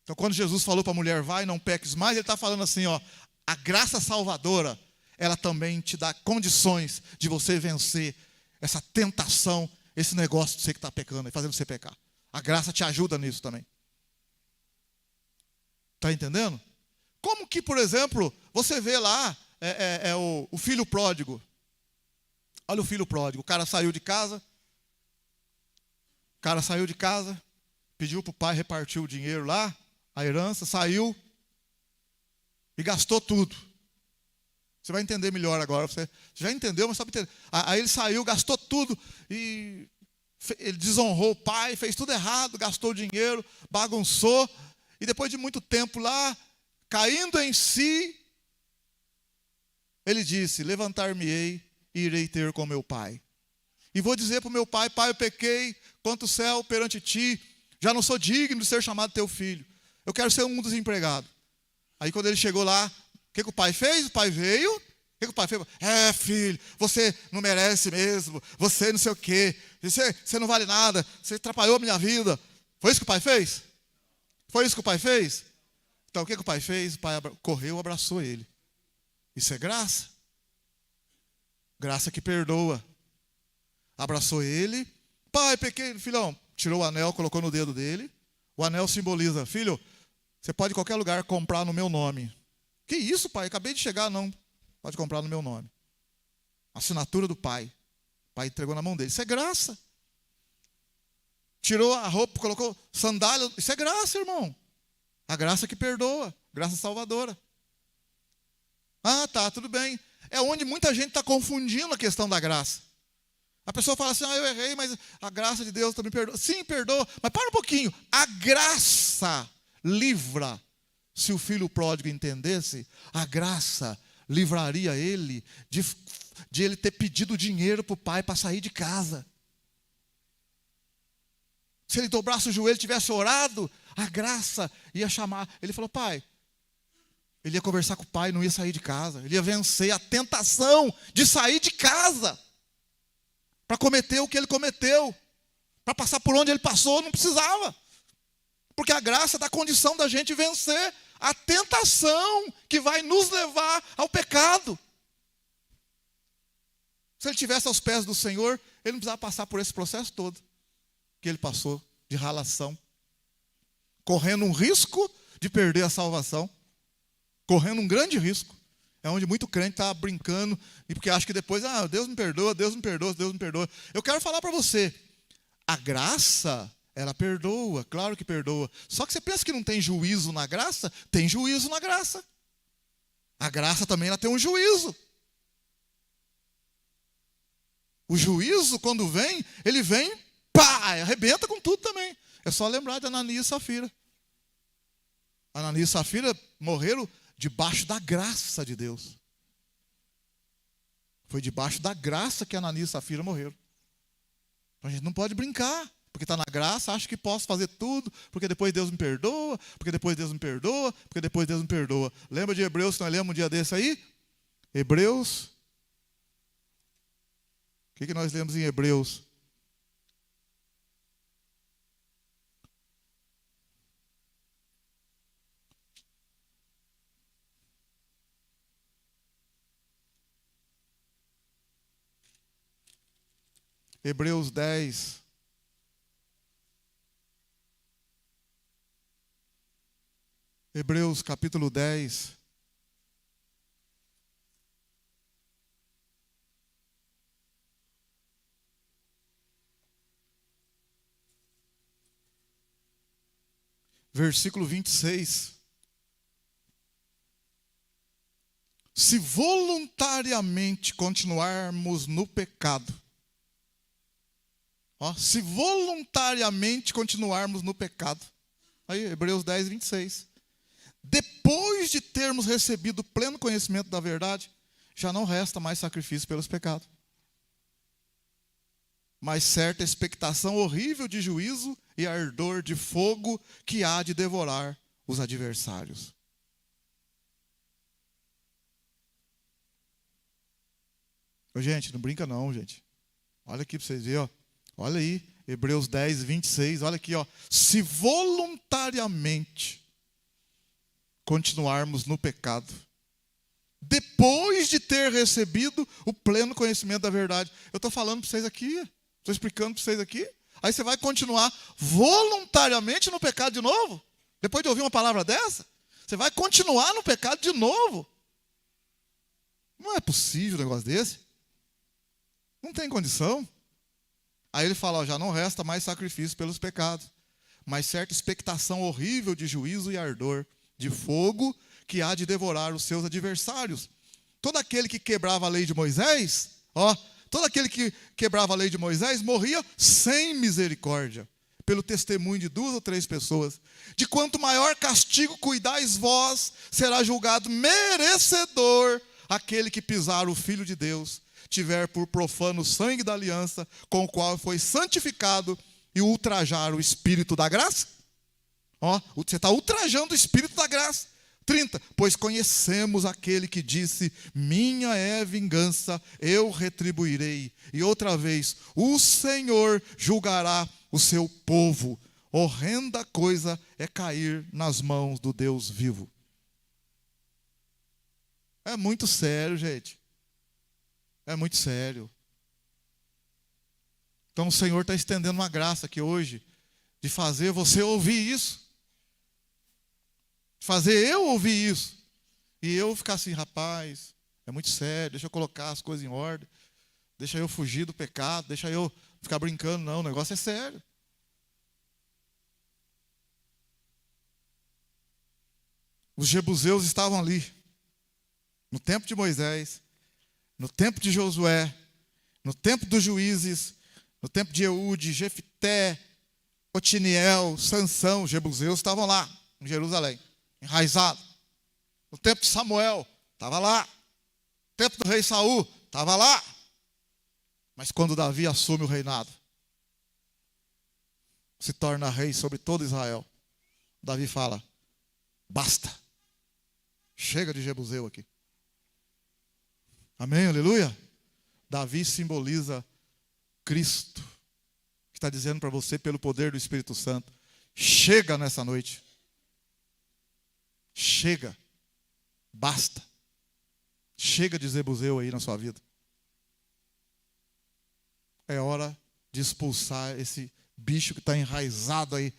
Então quando Jesus falou para a mulher, vai, não peques mais, ele está falando assim, ó, a graça salvadora, ela também te dá condições de você vencer essa tentação, esse negócio de você que está pecando e fazendo você pecar. A graça te ajuda nisso também. Está entendendo? Como que, por exemplo, você vê lá o filho pródigo. Olha o filho pródigo. O cara saiu de casa. Pediu para o pai repartir o dinheiro lá, a herança, saiu e gastou tudo. Você vai entender melhor agora. Você já entendeu, mas sabe entender. Aí ele saiu, gastou tudo e ele desonrou o pai, fez tudo errado, gastou dinheiro, bagunçou. E depois de muito tempo lá, caindo em si, ele disse, levantar-me-ei e irei ter com meu pai. E vou dizer para o meu pai, pai, eu pequei contra o céu perante ti, já não sou digno de ser chamado teu filho. Eu quero ser um desempregado. Aí quando ele chegou lá, o que o pai fez? O pai veio, o que o pai fez? Filho, você não merece mesmo, você não sei o quê, você não vale nada, você atrapalhou a minha vida. Foi isso que o pai fez? Foi isso que o pai fez? Então o que o pai fez? O pai correu, abraçou ele. Isso é graça. Graça que perdoa. Abraçou ele. Pai, pequei, filhão. Tirou o anel, colocou no dedo dele. O anel simboliza, filho, você pode em qualquer lugar comprar no meu nome. Que isso, pai? Acabei de chegar, não. Pode comprar no meu nome. Assinatura do pai. O pai entregou na mão dele. Isso é graça. Tirou a roupa, colocou sandália. Isso é graça, irmão. A graça que perdoa. Graça salvadora. Ah, tá, tudo bem. É onde muita gente está confundindo a questão da graça. A pessoa fala assim, eu errei, mas a graça de Deus também perdoa. Sim, perdoa. Mas para um pouquinho. A graça livra. Se o filho pródigo entendesse, a graça livraria ele de ele ter pedido dinheiro para o pai para sair de casa. Se ele dobrasse o joelho e tivesse orado, a graça ia chamar. Ele falou, pai, ele ia conversar com o pai, não ia sair de casa. Ele ia vencer a tentação de sair de casa. Para cometer o que ele cometeu. Para passar por onde ele passou, não precisava. Porque a graça dá condição da gente vencer a tentação que vai nos levar ao pecado. Se ele estivesse aos pés do Senhor, ele não precisava passar por esse processo todo que ele passou, de ralação, correndo um risco de perder a salvação, correndo um grande risco. É onde muito crente está brincando, e porque acha que depois, Deus me perdoa, Deus me perdoa, Deus me perdoa. Eu quero falar para você, a graça, ela perdoa, claro que perdoa. Só que você pensa que não tem juízo na graça? Tem juízo na graça. A graça também ela tem um juízo. O juízo, quando vem, ele vem, arrebenta com tudo também. É só lembrar de Ananias e Safira. Ananias e Safira morreram debaixo da graça de Deus. Foi debaixo da graça que Ananias e Safira morreram. Então a gente não pode brincar. Porque está na graça, acho que posso fazer tudo, porque depois Deus me perdoa, porque depois Deus me perdoa, porque depois Deus me perdoa. Lembra de Hebreus que nós lemos um dia desse aí? Hebreus. O que nós lemos em Hebreus? Hebreus 10. Hebreus capítulo 10. versículo 26. Se voluntariamente continuarmos no pecado, se voluntariamente continuarmos no pecado, aí Hebreus 10, 26. Depois de termos recebido o pleno conhecimento da verdade, já não resta mais sacrifício pelos pecados, mas certa expectação horrível de juízo e ardor de fogo que há de devorar os adversários. Ô, gente, não brinca não, gente. Olha aqui para vocês verem, ó. Olha aí, Hebreus 10, 26, olha aqui, ó. Se voluntariamente continuarmos no pecado, depois de ter recebido o pleno conhecimento da verdade. Eu estou falando para vocês aqui, estou explicando para vocês aqui. Aí você vai continuar voluntariamente no pecado de novo? Depois de ouvir uma palavra dessa? Você vai continuar no pecado de novo? Não é possível um negócio desse. Não tem condição. Aí ele fala, ó, já não resta mais sacrifício pelos pecados, mas certa expectação horrível de juízo e ardor, de fogo que há de devorar os seus adversários. Todo aquele que quebrava a lei de Moisés, todo aquele que quebrava a lei de Moisés morria sem misericórdia, pelo testemunho de 2 ou 3 pessoas. De quanto maior castigo cuidais vós, será julgado merecedor aquele que pisar o Filho de Deus, tiver por profano o sangue da aliança, com o qual foi santificado, e ultrajar o Espírito da graça. Você está ultrajando o Espírito da graça. 30, pois conhecemos aquele que disse, minha é vingança, eu retribuirei. E outra vez, o Senhor julgará o seu povo. Horrenda coisa é cair nas mãos do Deus vivo. É muito sério, gente. É muito sério. Então o Senhor está estendendo uma graça aqui hoje, de fazer você ouvir isso. Fazer eu ouvir isso. E eu ficar assim, rapaz, é muito sério, deixa eu colocar as coisas em ordem. Deixa eu fugir do pecado, deixa eu ficar brincando. Não, o negócio é sério. Os jebuseus estavam ali, no tempo de Moisés, no tempo de Josué, no tempo dos juízes, no tempo de Eude, Jefté, Otiniel, Sansão. Os jebuseus estavam lá, em Jerusalém, enraizado. No tempo de Samuel, estava lá. No tempo do rei Saul, estava lá. Mas quando Davi assume o reinado, se torna rei sobre todo Israel, Davi fala, basta. Chega de jebuseu aqui. Amém, aleluia? Davi simboliza Cristo, que está dizendo para você, pelo poder do Espírito Santo, chega nessa noite. Chega. Basta. Chega de zebuseu aí na sua vida. É hora de expulsar esse bicho que está enraizado aí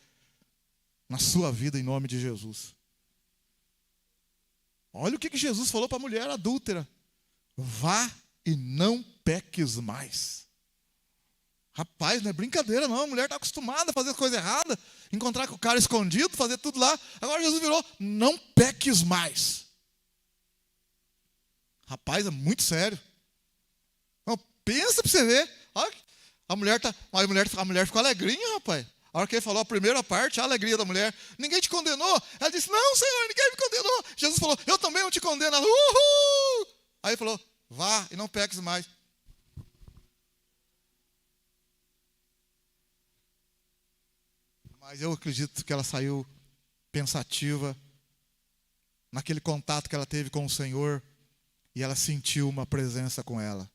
na sua vida, em nome de Jesus. Olha o que Jesus falou para a mulher adúltera. Vá e não peques mais. Rapaz, não é brincadeira não. A mulher está acostumada a fazer coisa errada, encontrar com o cara escondido, fazer tudo lá. Agora Jesus virou, não peques mais. Rapaz, é muito sério. Não, pensa para você ver. Olha, a mulher ficou alegrinha, rapaz. A hora que ele falou a primeira parte, a alegria da mulher. Ninguém te condenou? Ela disse, não, Senhor, ninguém me condenou. Jesus falou, eu também não te condeno. Uhul! Aí ele falou, vá e não peques mais. Mas eu acredito que ela saiu pensativa naquele contato que ela teve com o Senhor, e ela sentiu uma presença com ela.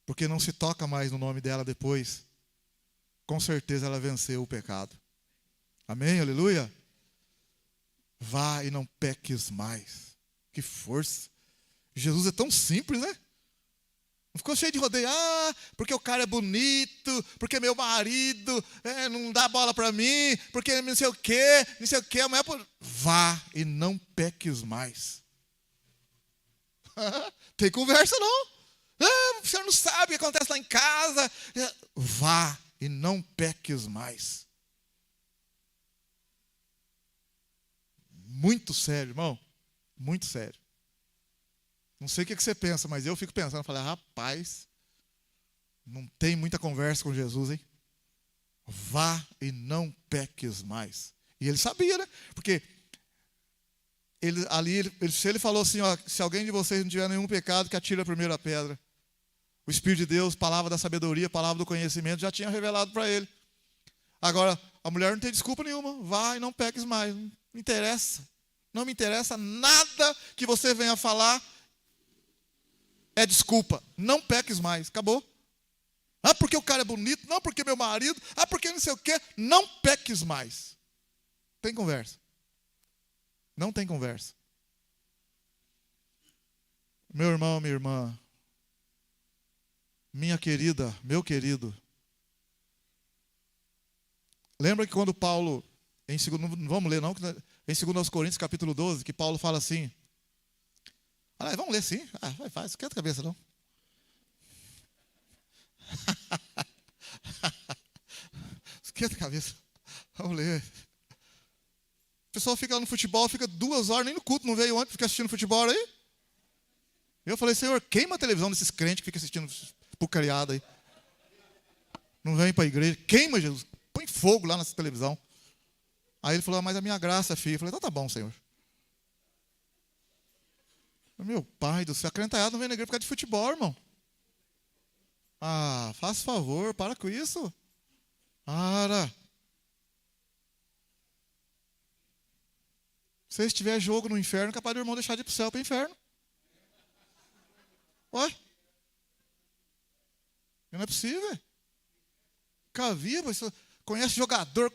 Porque não se toca mais no nome dela depois. Com certeza ela venceu o pecado. Amém? Aleluia? Vá e não peques mais. Que força. Jesus é tão simples, né? Não ficou cheio de rodeio. Ah, porque o cara é bonito, porque meu marido não dá bola para mim, porque não sei o quê, não sei o quê. Amanhã vá e não peques mais. Tem conversa não. Ah, o senhor não sabe o que acontece lá em casa. Vá e não peques mais. muito sério, irmão. Muito sério. Não sei o que você pensa, mas eu fico pensando. Eu falei, rapaz, não tem muita conversa com Jesus, hein? Vá e não peques mais. E ele sabia, né? Porque se ele falou assim, ó, se alguém de vocês não tiver nenhum pecado, que atire a primeira pedra. O Espírito de Deus, palavra da sabedoria, palavra do conhecimento, já tinha revelado para ele. Agora, a mulher não tem desculpa nenhuma. Vai e não peques mais. Não me interessa. Não me interessa nada que você venha falar. É desculpa. Não peques mais. Acabou. Porque o cara é bonito. Não, porque meu marido. Porque não sei o quê. Não peques mais. Tem conversa. Não tem conversa. Meu irmão, minha irmã. Minha querida, meu querido. Lembra que quando Paulo, não vamos ler não, em 2 Coríntios capítulo 12, que Paulo fala assim. Vamos ler sim. Faz, esquenta a cabeça não. Esquenta a cabeça. Vamos ler. O pessoal fica lá no futebol, fica 2 horas, nem no culto, não veio ontem, fica assistindo futebol aí. Eu falei, Senhor, queima a televisão desses crentes que ficam assistindo porcariada aí. Não vem para a igreja. Queima, Jesus. Põe fogo lá nessa televisão. Aí ele falou, mas a minha graça, filho. Eu falei, então tá bom, Senhor. Meu pai do céu, a crentalhada não vem na igreja por causa de futebol, irmão. Faça favor, para com isso. Para. Se estiver jogo no inferno, é capaz do irmão deixar de ir para o céu, para o inferno. Ué? Não é possível. Viva, conhece jogador,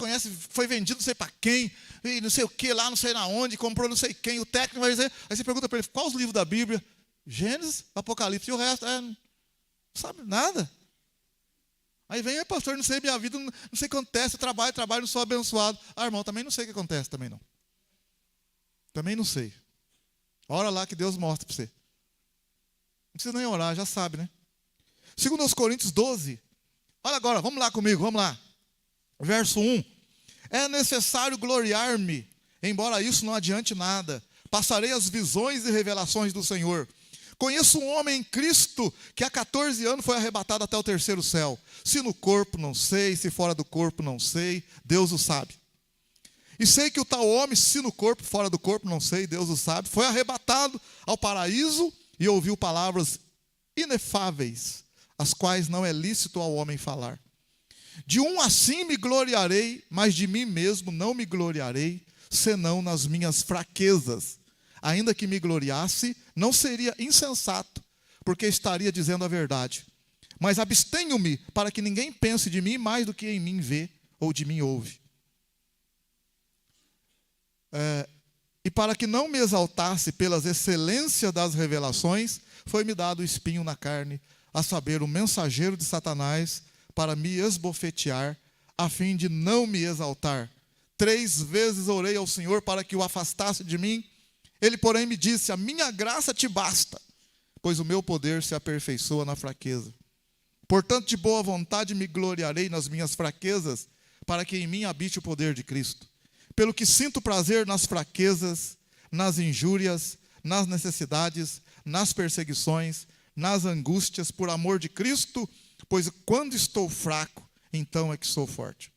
foi vendido não sei para quem, e não sei o que lá, não sei na onde, comprou não sei quem, o técnico vai dizer. Aí você pergunta para ele, qual os livros da Bíblia? Gênesis, Apocalipse, e o resto, não sabe nada. Aí vem, pastor, não sei minha vida, não sei o que acontece, eu trabalho, não sou abençoado. Irmão, também não sei o que acontece, também não. Também não sei. Ora lá que Deus mostra para você. Não precisa nem orar, já sabe, né? 2 Coríntios 12. Olha agora, vamos lá comigo, vamos lá. Verso 1. É necessário gloriar-me, embora isso não adiante nada. Passarei as visões e revelações do Senhor. Conheço um homem em Cristo que há 14 anos foi arrebatado até o 3º céu. Se no corpo, não sei, se fora do corpo, não sei, Deus o sabe. E sei que o tal homem, se no corpo, fora do corpo, não sei, Deus o sabe, foi arrebatado ao paraíso e ouviu palavras inefáveis, as quais não é lícito ao homem falar. De um assim me gloriarei, mas de mim mesmo não me gloriarei, senão nas minhas fraquezas. Ainda que me gloriasse, não seria insensato, porque estaria dizendo a verdade. Mas abstenho-me para que ninguém pense de mim mais do que em mim vê ou de mim ouve. E para que não me exaltasse pelas excelências das revelações, foi-me dado o espinho na carne, a saber, o mensageiro de Satanás, para me esbofetear, a fim de não me exaltar. 3 vezes orei ao Senhor para que o afastasse de mim. Ele, porém, me disse, a minha graça te basta, pois o meu poder se aperfeiçoa na fraqueza. Portanto, de boa vontade me gloriarei nas minhas fraquezas, para que em mim habite o poder de Cristo. Pelo que sinto prazer nas fraquezas, nas injúrias, nas necessidades, nas perseguições, nas angústias, por amor de Cristo, pois quando estou fraco, então é que sou forte.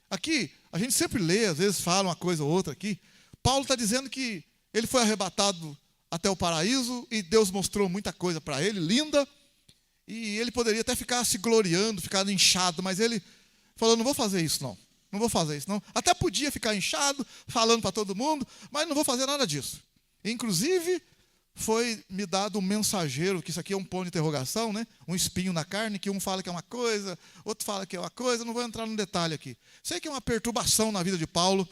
Aqui, a gente sempre lê, às vezes fala uma coisa ou outra aqui. Paulo está dizendo que ele foi arrebatado até o paraíso e Deus mostrou muita coisa para ele, linda, e ele poderia até ficar se gloriando, ficar inchado, mas ele falou, não vou fazer isso não. Não vou fazer isso, não. Até podia ficar inchado, falando para todo mundo, mas não vou fazer nada disso. Inclusive, foi me dado um mensageiro, que isso aqui é um ponto de interrogação, né? Um espinho na carne, que um fala que é uma coisa, outro fala que é uma coisa, não vou entrar no detalhe aqui. Sei que é uma perturbação na vida de Paulo,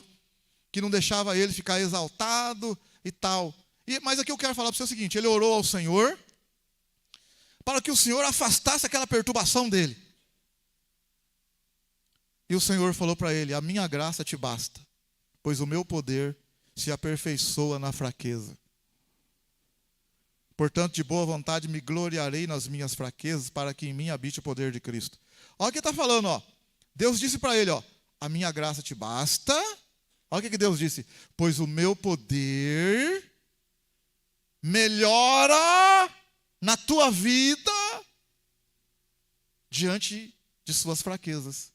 que não deixava ele ficar exaltado e tal. Mas aqui eu quero falar para você o seguinte, ele orou ao Senhor, para que o Senhor afastasse aquela perturbação dele. E o Senhor falou para ele, a minha graça te basta, pois o meu poder se aperfeiçoa na fraqueza. Portanto, de boa vontade me gloriarei nas minhas fraquezas, para que em mim habite o poder de Cristo. Olha o que está falando, ó. Deus disse para ele, ó, a minha graça te basta, Olha o que Deus disse. Pois o meu poder melhora na tua vida diante de suas fraquezas.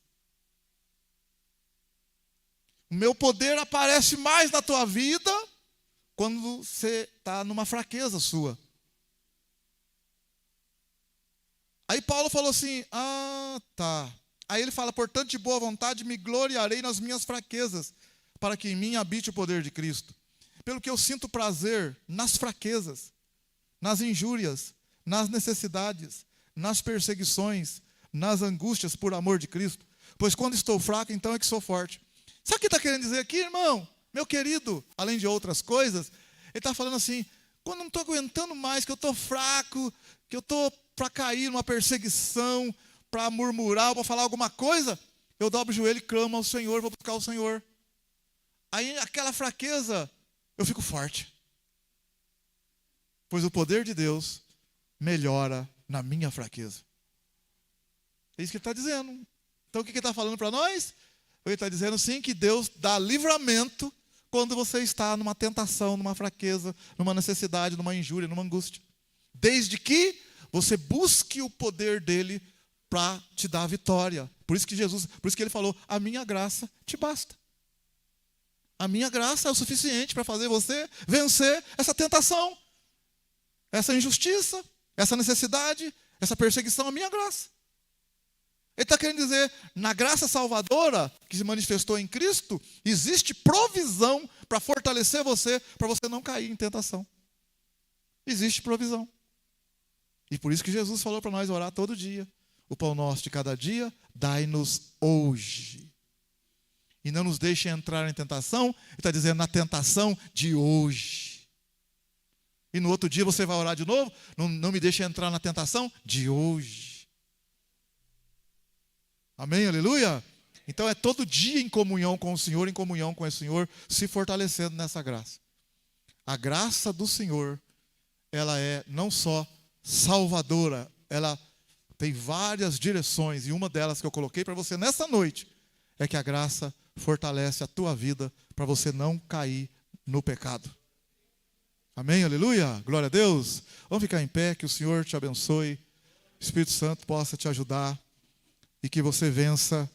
O meu poder aparece mais na tua vida quando você está numa fraqueza sua. Aí Paulo falou assim, tá. Aí ele fala, portanto, de boa vontade me gloriarei nas minhas fraquezas, para que em mim habite o poder de Cristo. Pelo que eu sinto prazer nas fraquezas, nas injúrias, nas necessidades, nas perseguições, nas angústias por amor de Cristo. Pois quando estou fraco, então é que sou forte. Sabe o que está querendo dizer aqui, irmão? Meu querido, além de outras coisas, ele está falando assim, quando não estou aguentando mais, que eu estou fraco, que eu estou para cair numa perseguição, para murmurar, para falar alguma coisa, eu dobro o joelho e clamo ao Senhor, vou buscar o Senhor. Aí aquela fraqueza, eu fico forte. Pois o poder de Deus melhora na minha fraqueza. É isso que ele está dizendo. Então o que ele está falando para nós? Ele está dizendo sim que Deus dá livramento quando você está numa tentação, numa fraqueza, numa necessidade, numa injúria, numa angústia. Desde que você busque o poder dele para te dar a vitória. Por isso que ele falou, a minha graça te basta. A minha graça é o suficiente para fazer você vencer essa tentação, essa injustiça, essa necessidade, essa perseguição, a minha graça. Ele está querendo dizer, na graça salvadora que se manifestou em Cristo, existe provisão para fortalecer você, para você não cair em tentação. Existe provisão. E por isso que Jesus falou para nós orar todo dia. O pão nosso de cada dia, dai-nos hoje. E não nos deixe entrar em tentação, ele está dizendo na tentação de hoje. E no outro dia você vai orar de novo, não me deixe entrar na tentação de hoje. Amém, aleluia? Então é todo dia em comunhão com o Senhor, em comunhão com o Senhor, se fortalecendo nessa graça. A graça do Senhor, ela é não só salvadora, ela tem várias direções, e uma delas que eu coloquei para você nessa noite, é que a graça fortalece a tua vida para você não cair no pecado. Amém, aleluia? Glória a Deus. Vamos ficar em pé, que o Senhor te abençoe, o Espírito Santo possa te ajudar, e que você vença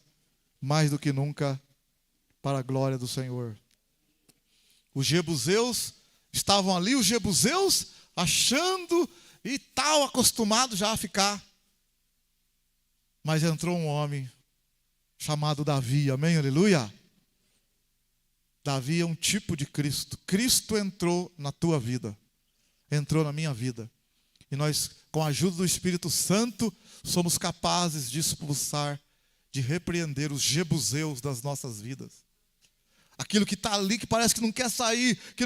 mais do que nunca para a glória do Senhor. Os jebuseus estavam ali, os jebuseus achando e tal, acostumados já a ficar. Mas entrou um homem chamado Davi, amém, aleluia? Davi é um tipo de Cristo. Cristo entrou na tua vida, entrou na minha vida. E nós, com a ajuda do Espírito Santo, somos capazes de expulsar, de repreender os jebuseus das nossas vidas. Aquilo que está ali, que parece que não quer sair, que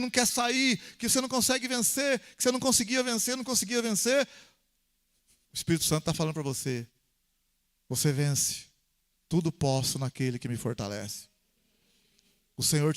você não consegue vencer, que você não conseguia vencer. O Espírito Santo está falando para você, você vence. Tudo posso naquele que me fortalece. O Senhor